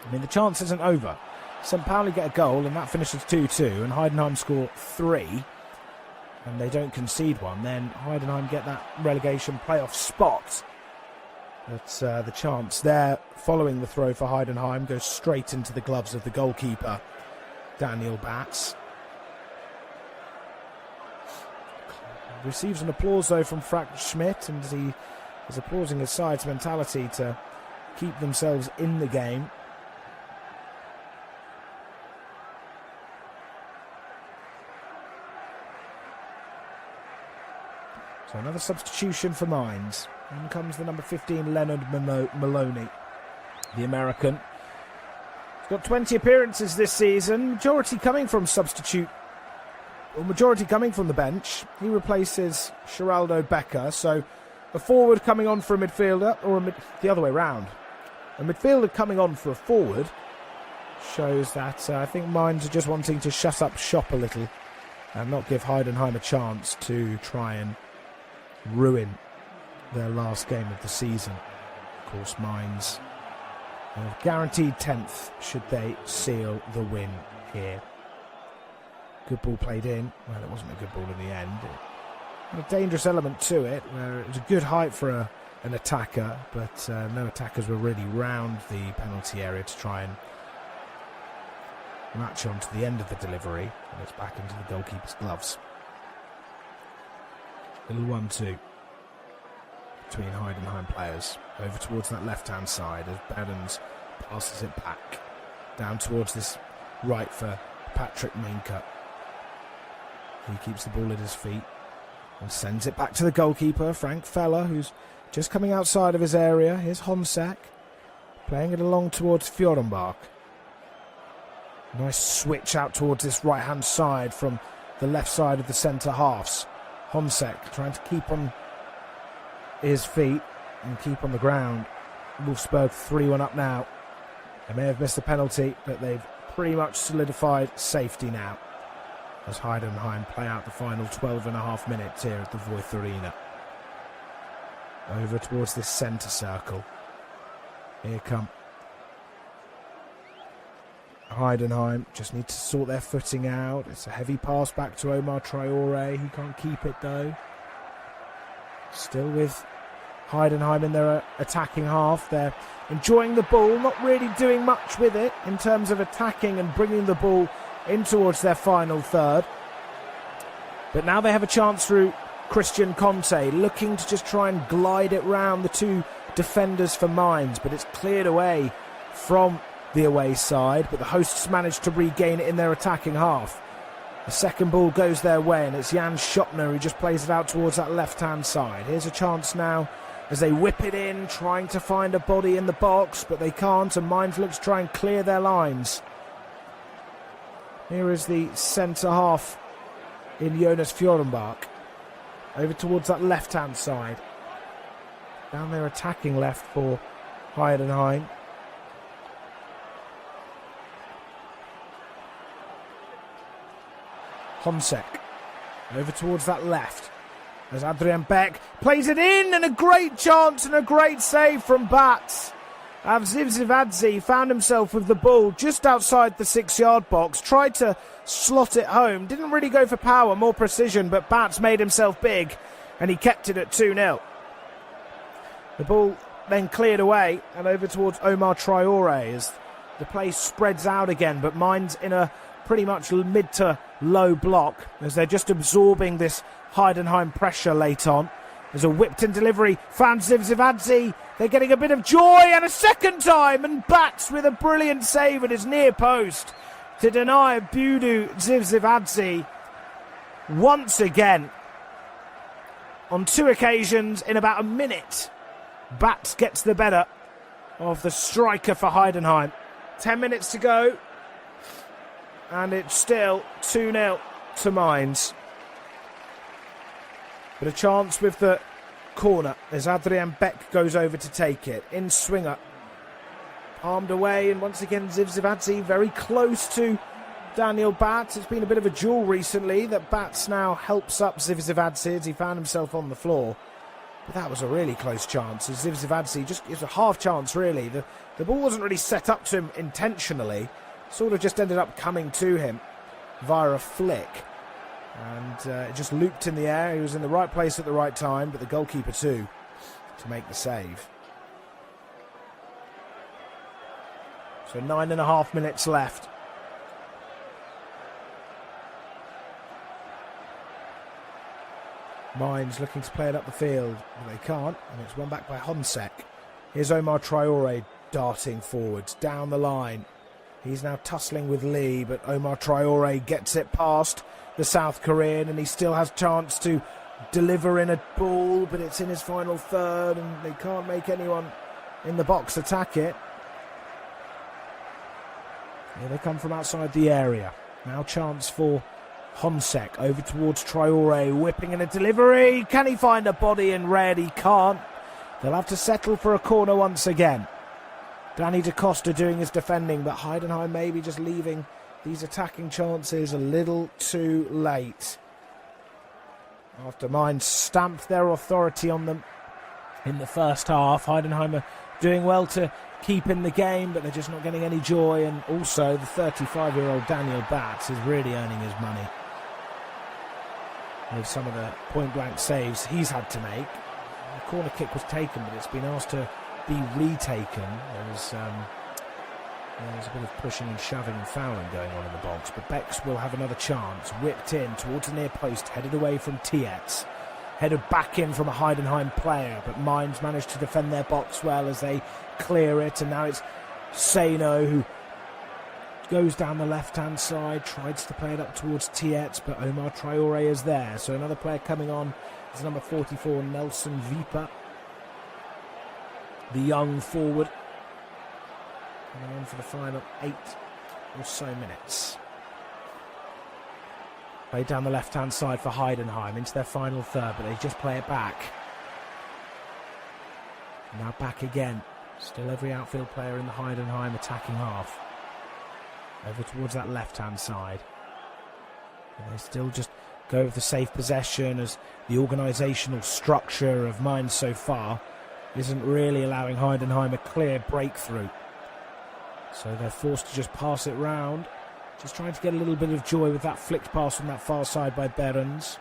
I mean, the chance isn't over. St. Pauli get a goal and that finishes 2-2, and Heidenheim score 3 and they don't concede one. Then Heidenheim get that relegation playoff spot. But the chance there following the throw for Heidenheim goes straight into the gloves of the goalkeeper, Daniel Batz. Receives an applause though from Frank Schmidt, and he is applauding his side's mentality to keep themselves in the game. So another substitution for Mainz. In comes the number 15, Leonard Maloney, the American. He's got 20 appearances this season, majority coming from the bench. He replaces Geraldo Becker, so a forward coming on for a midfielder, or the other way round. A midfielder coming on for a forward shows that I think Mainz are just wanting to shut up shop a little and not give Heidenheim a chance to try and ruin their last game of the season. Of course, Mainz are guaranteed 10th should they seal the win here. Good ball played in. Well, it wasn't a good ball in the end. It had a dangerous element to it, where it was a good height for an attacker, but no attackers were really round the penalty area to try and latch on to the end of the delivery, and it's back into the goalkeeper's gloves. Little 1-2 between Heidenheim players. Over towards that left-hand side as Behrens passes it back. Down towards this right for Patrick Minka. He keeps the ball at his feet and sends it back to the goalkeeper, Frank Feller, who's just coming outside of his area. Here's Homsek playing it along towards Fjorenbach. Nice switch out towards this right-hand side from the left side of the centre halves. Homsek trying to keep on his feet and keep on the ground. Wolfsburg 3-1 up now. They may have missed the penalty, but they've pretty much solidified safety now as Heidenheim play out the final 12.5 minutes here at the Voith Arena. Over towards this centre circle. Here come Heidenheim. Just need to sort their footing out. It's a heavy pass back to Omar Traore. He can't keep it though. Still with Heidenheim in their attacking half. They're enjoying the ball, not really doing much with it in terms of attacking and bringing the ball in towards their final third. But now they have a chance through Christian Conte, looking to just try and glide it round the two defenders for Mainz, but it's cleared away from the away side, but the hosts managed to regain it in their attacking half. The second ball goes their way, and it's Jan Schoppner who just plays it out towards that left-hand side. Here's a chance now as they whip it in, trying to find a body in the box, but they can't, and Mainz looks to try and clear their lines. Here is the centre-half in Jonas Fjorenbach. Over towards that left-hand side. Down there attacking left for Heidenheim. Honsek. Over towards that left. As Adrian Beck plays it in, and a great chance and a great save from Bats. Zivzivadze found himself with the ball just outside the 6-yard box, tried to slot it home, didn't really go for power, more precision, but Bats made himself big and he kept it at 2-0. The ball then cleared away and over towards Omar Traore as the play spreads out again, but Mainz in a pretty much mid to low block as they're just absorbing this Heidenheim pressure late on. There's a whipped-in delivery, found Zivzivadze. They're getting a bit of joy, and a second time, and Bats with a brilliant save at his near post to deny Budu Zivzivadze once again. On 2 occasions in about a minute, Bats gets the better of the striker for Heidenheim. 10 minutes to go, and it's still 2-0 to Mainz. But a chance with the corner as Adrian Beck goes over to take it. In swinger. Palmed away, and once again Zivzivadze very close to Daniel Bats. It's been a bit of a duel recently that Bats now helps up Zivzivadze as he found himself on the floor. But that was a really close chance as Zivzivadze just gives a half chance really. The ball wasn't really set up to him intentionally. Sort of just ended up coming to him via a flick. And it just looped in the air. He was in the right place at the right time, but the goalkeeper too to make the save. So 9.5 minutes left. Mainz looking to play it up the field, but they can't, and it's won back by Honsek. Here's Omar Traore darting forwards down the line. He's now tussling with Lee, but Omar Traore gets it past the South Korean, and he still has chance to deliver in a ball, but it's in his final third, and they can't make anyone in the box attack it. Here they come from outside the area. Now chance for Honsek over towards Traore, whipping in a delivery. Can he find a body in red? He can't. They'll have to settle for a corner once again. Danny Da Costa doing his defending, but Heidenheim maybe just leaving these attacking chances a little too late. After Mainz stamped their authority on them in the first half, Heidenheim are doing well to keep in the game, but they're just not getting any joy. And also the 35-year-old Daniel Bats is really earning his money with some of the point-blank saves he's had to make. The corner kick was taken, but it's been asked to be retaken. There's a bit of pushing and shoving and fouling going on in the box, but Bex will have another chance. Whipped in towards the near post, headed away from Tietz. Headed back in from a Heidenheim player, but Mainz managed to defend their box well as they clear it, and now it's Seno who goes down the left-hand side, tries to play it up towards Tietz, but Omar Traore is there. So another player coming on is number 44, Nelson Viper, the young forward. Coming on for the final 8 or so minutes. Played down the left-hand side for Heidenheim into their final third, but they just play it back. Now back again. Still every outfield player in the Heidenheim attacking half. Over towards that left-hand side. And they still just go with the safe possession as the organisational structure of Mainz so far isn't really allowing Heidenheim a clear breakthrough. So they're forced to just pass it round. Just trying to get a little bit of joy with that flicked pass from that far side by Behrens.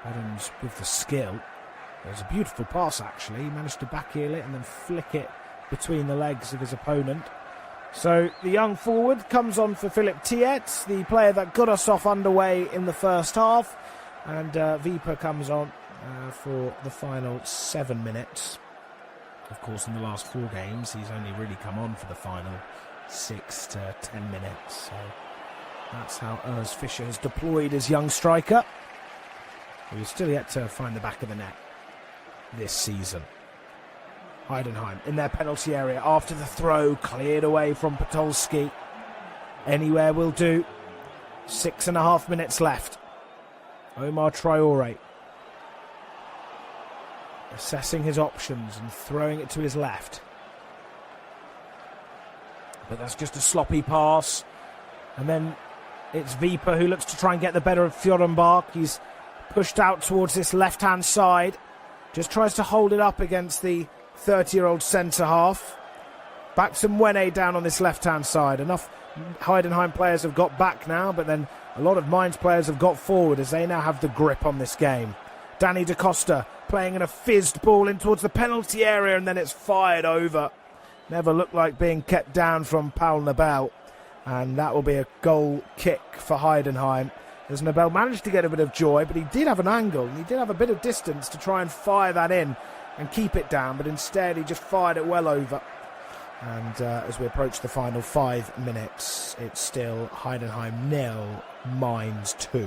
Behrens with the skill. There's a beautiful pass actually. He managed to backheel it and then flick it between the legs of his opponent. So the young forward comes on for Philip Tietz, the player that got us off underway in the first half. And Viper comes on for the final 7 minutes. Of course, in the last 4 games, he's only really come on for the final 6 to 10 minutes. So that's how Urs Fischer has deployed his young striker. He's still yet to find the back of the net this season. Heidenheim in their penalty area after the throw, cleared away from Podolski. Anywhere will do. 6.5 minutes left. Omar Traore assessing his options and throwing it to his left. But that's just a sloppy pass. And then it's Viper who looks to try and get the better of Fjorenbach. He's pushed out towards this left-hand side. Just tries to hold it up against the 30-year-old centre-half. Back to Mwene down on this left-hand side. Enough Heidenheim players have got back now, but then a lot of Mainz players have got forward as they now have the grip on this game. Danny Da Costa playing in a fizzed ball in towards the penalty area, and then it's fired over. Never looked like being kept down from Paul Nabel. And that will be a goal kick for Heidenheim. As Nabel managed to get a bit of joy, but he did have an angle, and he did have a bit of distance to try and fire that in and keep it down, but instead he just fired it well over. And as we approach the final 5 minutes, it's still Heidenheim 0, Mainz 2.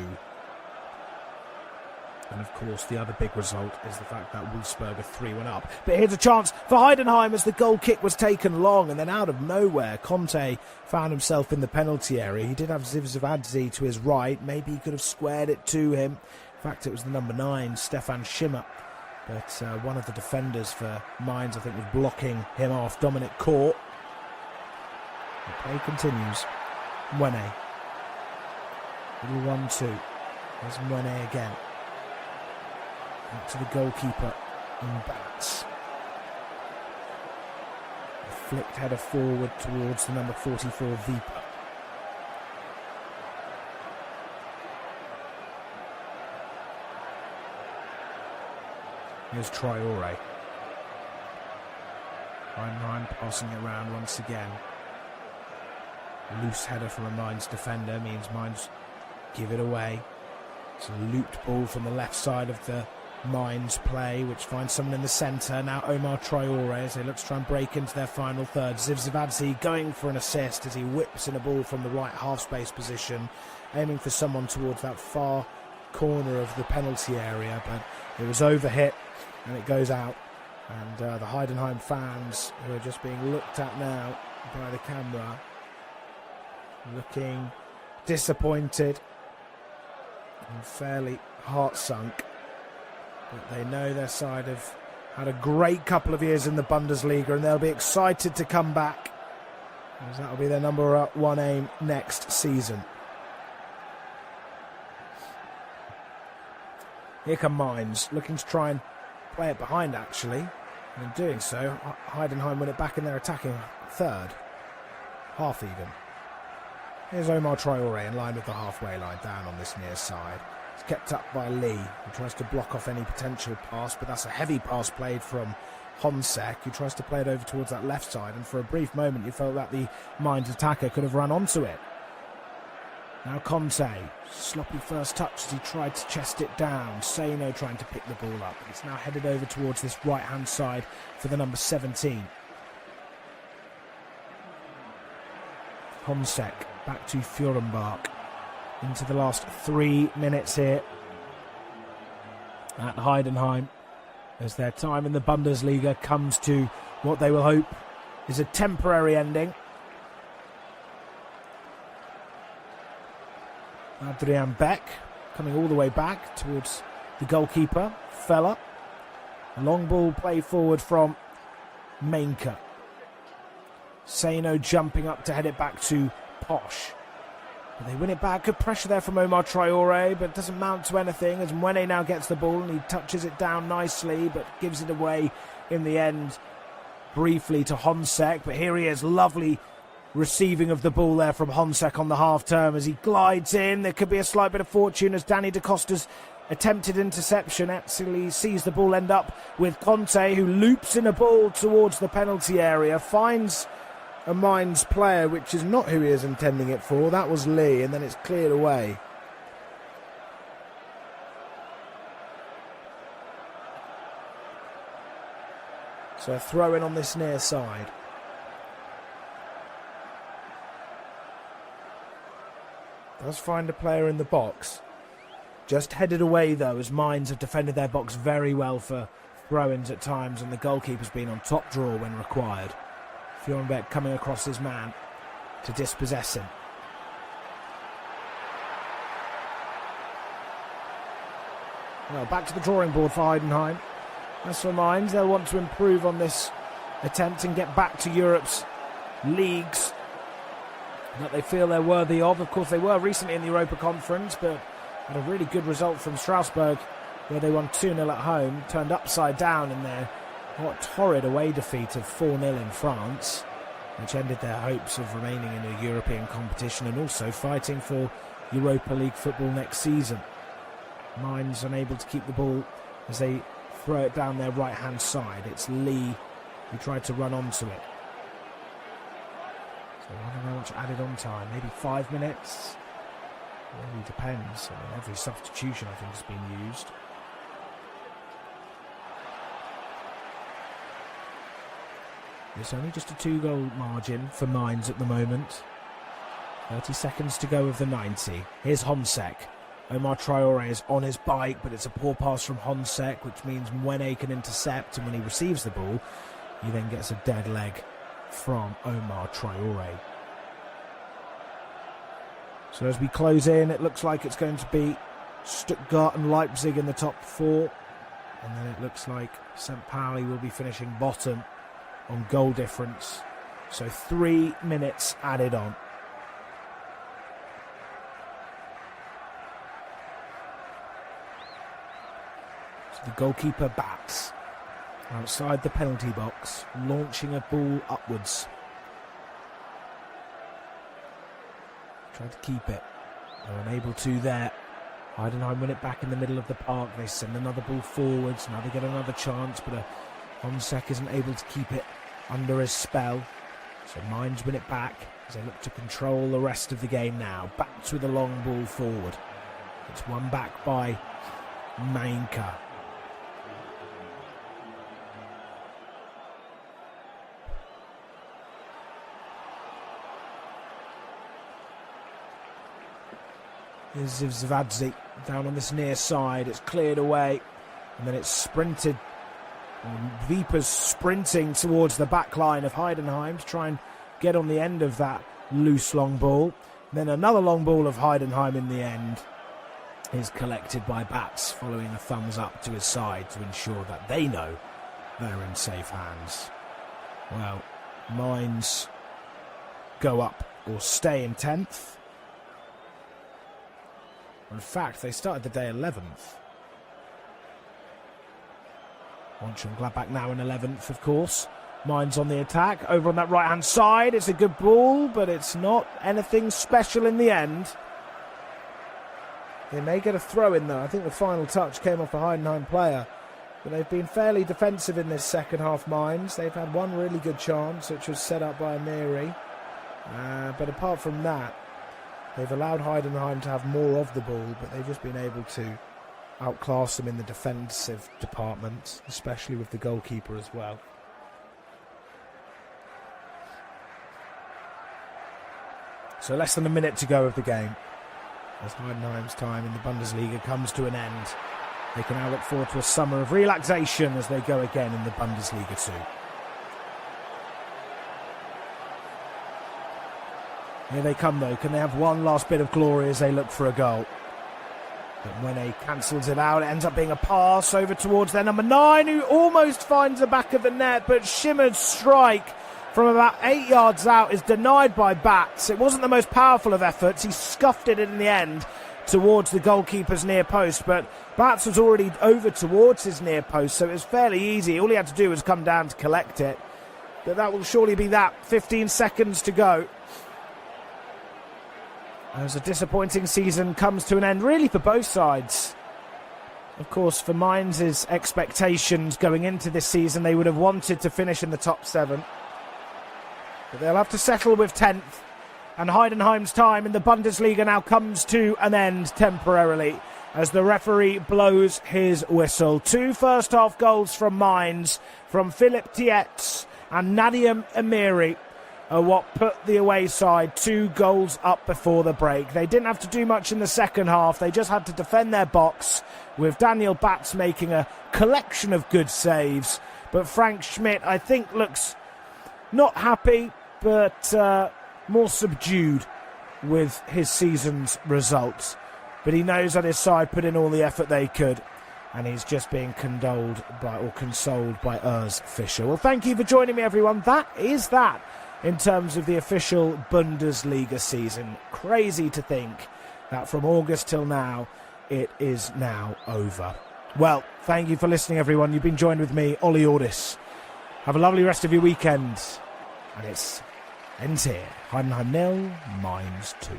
And of course the other big result is the fact that Wolfsburg are 3-1 up. But here's a chance for Heidenheim as the goal kick was taken long, and then out of nowhere Conte found himself in the penalty area. He did have Zivzivadze to his right. Maybe he could have squared it to him. In fact, it was the number 9, Stefan Schimmer. But one of the defenders for Mainz, I think, was blocking him off, Dominic Court. The play continues. Mwene. Little 1-2. There's Mwene again. Back to the goalkeeper in bats. A flicked header forward towards the number 44, Viper. Here's Traore. Heidenheim passing it around once again. A loose header from a Mainz defender means Mainz give it away. It's a looped ball from the left side of the Mainz play, which finds someone in the centre. Now Omar Traore as they look to try and break into their final third. Zivzivadze going for an assist as he whips in a ball from the right half-space position, aiming for someone towards that far corner of the penalty area, but it was overhit and it goes out. And the Heidenheim fans, who are just being looked at now by the camera, looking disappointed and fairly heart-sunk. But they know their side have had a great couple of years in the Bundesliga, and they'll be excited to come back, as that will be their number 1 aim next season. Here come Mainz, looking to try and play it behind, actually. And in doing so, Heidenheim win it back in their attacking third. Half even. Here's Omar Traore in line with the halfway line down on this near side. It's kept up by Lee, who tries to block off any potential pass, but that's a heavy pass played from Honsek, who tries to play it over towards that left side, and for a brief moment you felt that the Mainz attacker could have run onto it. Now Conte, sloppy first touch as he tried to chest it down. Seino trying to pick the ball up, but it's now headed over towards this right-hand side for the number 17. Honsek, back to Fjorenbach. Into the last 3 minutes here at Heidenheim, as their time in the Bundesliga comes to what they will hope is a temporary ending. Adrian Beck coming all the way back towards the goalkeeper, Feller. A long ball play forward from Mainka. Seino jumping up to head it back to Posch. But they win it back. Good pressure there from Omar Traore, but it doesn't mount to anything as Mwene now gets the ball and he touches it down nicely, but gives it away in the end briefly to Honsek. But here he is, lovely receiving of the ball there from Honsek on the half-term as he glides in. There could be a slight bit of fortune as Danny Da Costa's attempted interception actually sees the ball end up with Conte, who loops in a ball towards the penalty area, finds a Mainz player, which is not who he is intending it for. That was Lee, and then it's cleared away. So a throw in on this near side. Does find a player in the box. Just headed away, though, as Mainz have defended their box very well for throw-ins at times, and the goalkeeper's been on top draw when required. Fjorenberg coming across his man to dispossess him. Well, back to the drawing board for Heidenheim. As for Mainz, they'll want to improve on this attempt and get back to Europe's leagues that they feel they're worthy of. Of course, they were recently in the Europa Conference, but had a really good result from Strasbourg, where they won 2-0 at home, turned upside down in their torrid away defeat of 4-0 in France, which ended their hopes of remaining in a European competition and also fighting for Europa League football next season. Mainz unable to keep the ball as they throw it down their right-hand side. It's Lee who tried to run onto it. So I don't know how much added on time. Maybe 5 minutes? It really depends. I mean, every substitution I think has been used. It's only just a 2-goal margin for Mainz at the moment. 30 seconds to go of the 90. Here's Honsek. Omar Traore is on his bike, but it's a poor pass from Honsek, which means Mwene can intercept, and when he receives the ball, he then gets a dead leg from Omar Traore. So as we close in, it looks like it's going to be Stuttgart and Leipzig in the top 4, and then it looks like St. Pauli will be finishing bottom on goal difference. So 3 minutes added on. So the goalkeeper bats outside the penalty box, launching a ball upwards. Tried to keep it. They're unable to there. Heidenheim win it back in the middle of the park. They send another ball forwards. Now they get another chance, but Honsek isn't able to keep it under his spell. So Mainz win it back as they look to control the rest of the game now. Bats with a long ball forward. It's won back by Mainka. Here's Zivzvadze down on this near side. It's cleared away, and then it's sprinted. Vipa's sprinting towards the back line of Heidenheim to try and get on the end of that loose long ball. Then another long ball of Heidenheim in the end is collected by Bats, following a thumbs up to his side to ensure that they know they're in safe hands. Well, Mainz go up or stay in 10th. In fact, they started the day 11th. Mönchengladbach now in 11th, of course. Mainz on the attack. Over on that right-hand side. It's a good ball, but it's not anything special in the end. They may get a throw in, though. I think the final touch came off a Heidenheim player. But they've been fairly defensive in this second half, Mainz. They've had one really good chance, which was set up by Amiri. But apart from that, they've allowed Heidenheim to have more of the ball, but they've just been able to outclass them in the defensive department, especially with the goalkeeper as well. So less than a minute to go of the game, as Heidenheim's time in the Bundesliga comes to an end. They can now look forward to a summer of relaxation as they go again in the Bundesliga 2. Here they come, though. Can they have one last bit of glory as they look for a goal? But Mwene cancels it out. It ends up being a pass over towards their number 9, who almost finds the back of the net, but Schimmer's strike from about 8 yards out is denied by Bats. It wasn't the most powerful of efforts. He scuffed it in the end towards the goalkeeper's near post, but Bats was already over towards his near post, so it was fairly easy. All he had to do was come down to collect it. But that will surely be that. 15 seconds to go. As a disappointing season comes to an end, really, for both sides. Of course, for Mainz's expectations going into this season, they would have wanted to finish in the top 7. But they'll have to settle with 10th. And Heidenheim's time in the Bundesliga now comes to an end temporarily as the referee blows his whistle. 2 first-half goals from Mainz, from Philipp Tietz and Nadim Amiri. are what put the away side 2 goals up before the break. They didn't have to do much in the second half. They just had to defend their box, with Daniel Batz making a collection of good saves. But Frank Schmidt, I think, looks not happy, but more subdued with his season's results. But he knows that his side put in all the effort they could, and he's just being consoled by Urs Fischer. Well, thank you for joining me, everyone. That is that in terms of the official Bundesliga season. Crazy to think that from August till now, it is now over. Well, thank you for listening, everyone. You've been joined with me, Ollie Ordis. Have a lovely rest of your weekend. And it ends here. Heidenheim 0, Mainz 2.